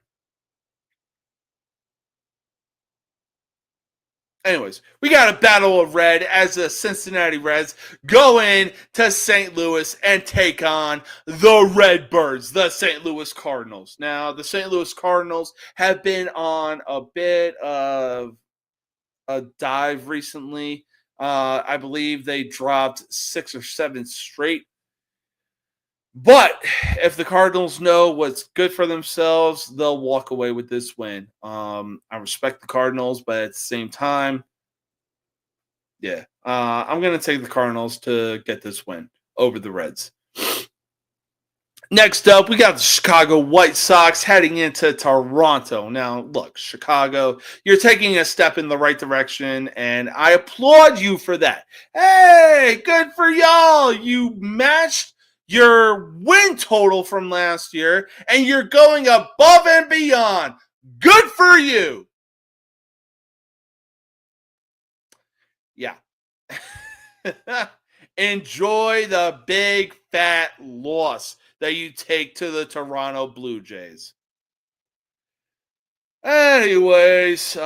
Anyways, we got a battle of red as the Cincinnati Reds go in to St. Louis and take on the Redbirds, the St. Louis Cardinals. Now, the St. Louis Cardinals have been on a bit of a dive recently. I believe they dropped 6 or 7 straight. But if the Cardinals know what's good for themselves, they'll walk away with this win. I respect the Cardinals, but at the same time, yeah, I'm going to take the Cardinals to get this win over the Reds. Next up, we got the Chicago White Sox heading into Toronto. Now, look, Chicago, you're taking a step in the right direction, and I applaud you for that. Hey, good for y'all. You matched your win total from last year, and you're going above and beyond. Good for you. Yeah. Enjoy the big fat loss that you take to the Toronto Blue Jays. Anyways,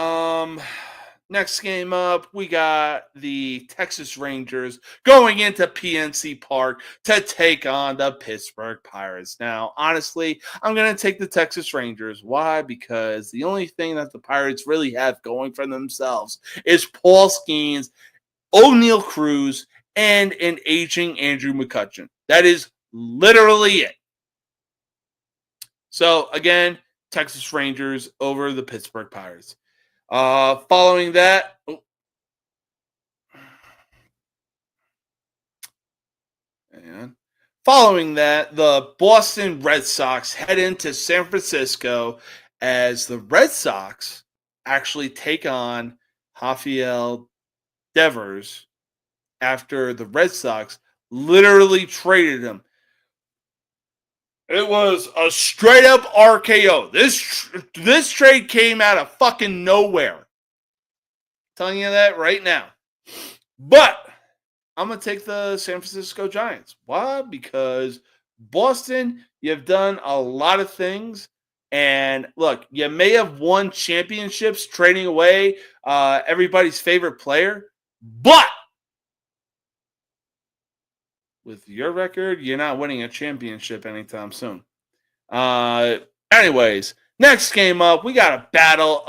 next game up, we got the Texas Rangers going into PNC Park to take on the Pittsburgh Pirates. Now, honestly, I'm going to take the Texas Rangers. Why? Because the only thing that the Pirates really have going for themselves is Paul Skenes, O'Neal Cruz, and an aging Andrew McCutchen. That is literally it. So, again, Texas Rangers over the Pittsburgh Pirates. Following that, the Boston Red Sox head into San Francisco as the Red Sox actually take on Rafael Devers after the Red Sox literally traded him. It was a straight up RKO. This trade came out of fucking nowhere. I'm telling you that right now. But I'm going to take the San Francisco Giants. Why? Because Boston, you've done a lot of things. And look, you may have won championships trading away everybody's favorite player. But with your record, you're not winning a championship anytime soon. Anyways, Next game up, we got a battle.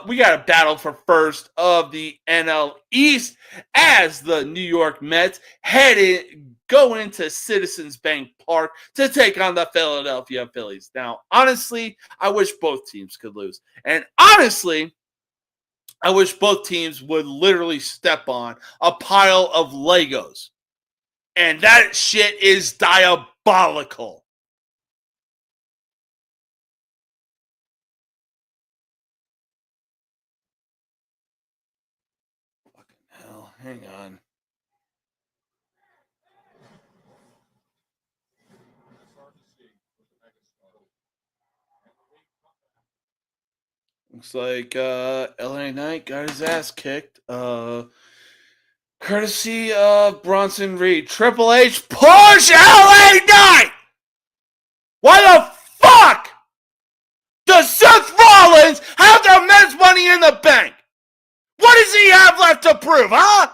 We got a battle for first of the NL East as the New York Mets go into Citizens Bank Park to take on the Philadelphia Phillies. Now, honestly, I wish both teams could lose, and honestly, I wish both teams would literally step on a pile of Legos, and that shit is diabolical. Hell, hang on. Looks like LA Knight got his ass kicked. Courtesy of Bronson Reed. Triple H push LA Knight! Why the fuck does Seth Rollins have the Mets money in the bank? What does he have left to prove, huh?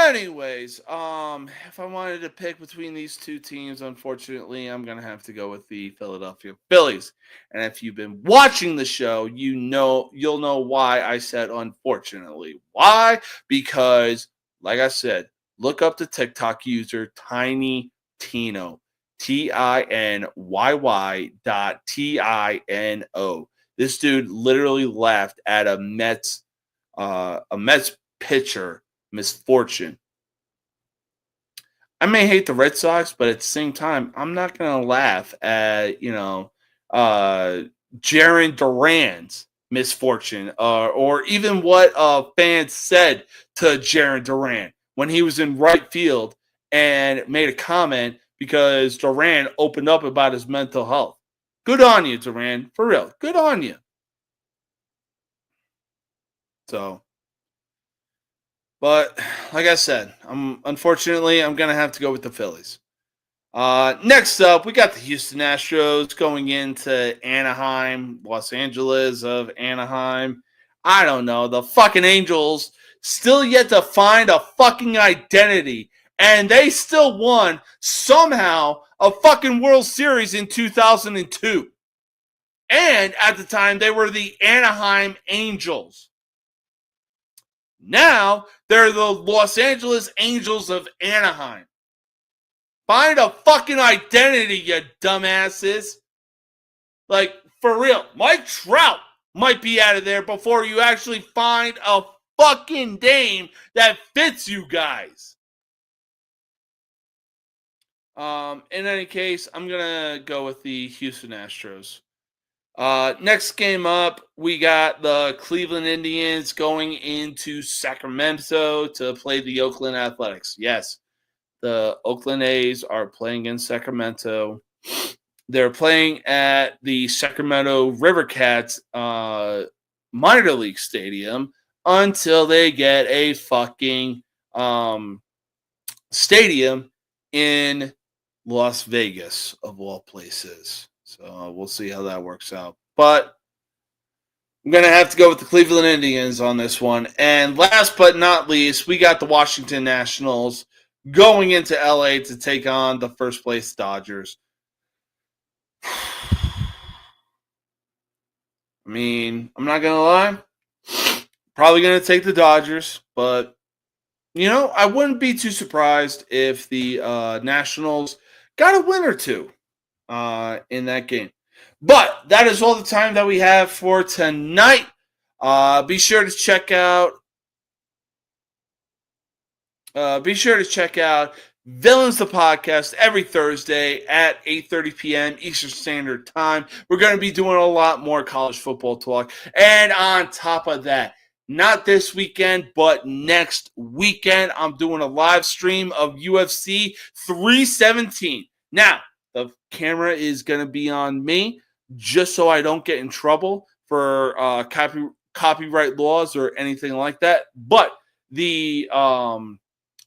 Anyways, if I wanted to pick between these two teams, unfortunately, I'm going to have to go with the Philadelphia Phillies. And if you've been watching the show, you'll know why I said unfortunately. Why? Because, like I said, look up the TikTok user Tiny Tino. TINYY.TINO. This dude literally laughed at a Mets pitcher misfortune. I may hate the Red Sox, but at the same time, I'm not going to laugh at, Jarren Duran's misfortune or even what fans said to Jarren Duran when he was in right field and made a comment because Duran opened up about his mental health. Good on you, Duran. For real. Good on you. So, but like I said, unfortunately, I'm going to have to go with the Phillies. Next up, we got the Houston Astros going into Anaheim, Los Angeles of Anaheim. I don't know. The fucking Angels still yet to find a fucking identity. And they still won, somehow, a fucking World Series in 2002. And at the time, they were the Anaheim Angels. Now, they're the Los Angeles Angels of Anaheim. Find a fucking identity, you dumbasses. Like, for real, Mike Trout might be out of there before you actually find a fucking name that fits you guys. In any case, I'm going to go with the Houston Astros. Next game up, we got the Cleveland Indians going into Sacramento to play the Oakland Athletics. Yes, the Oakland A's are playing in Sacramento. They're playing at the Sacramento Rivercats minor league stadium until they get a fucking stadium in Las Vegas, of all places. So we'll see how that works out. But I'm going to have to go with the Cleveland Indians on this one. And last but not least, we got the Washington Nationals going into LA to take on the first place Dodgers. I mean, I'm not going to lie. Probably going to take the Dodgers, but, I wouldn't be too surprised if the Nationals got a win or two in that game. But that is all the time that we have for tonight. Be sure to check out Villains the Podcast every Thursday at 8:30 p.m. Eastern Standard Time. We're going to be doing a lot more college football talk. And on top of that, not this weekend, but next weekend, I'm doing a live stream of UFC 317. Now, the camera is going to be on me just so I don't get in trouble for copyright laws or anything like that. But the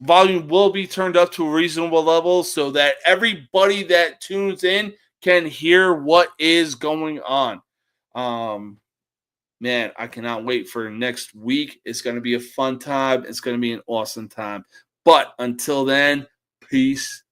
volume will be turned up to a reasonable level so that everybody that tunes in can hear what is going on. Man, I cannot wait for next week. It's going to be a fun time. It's going to be an awesome time. But until then, peace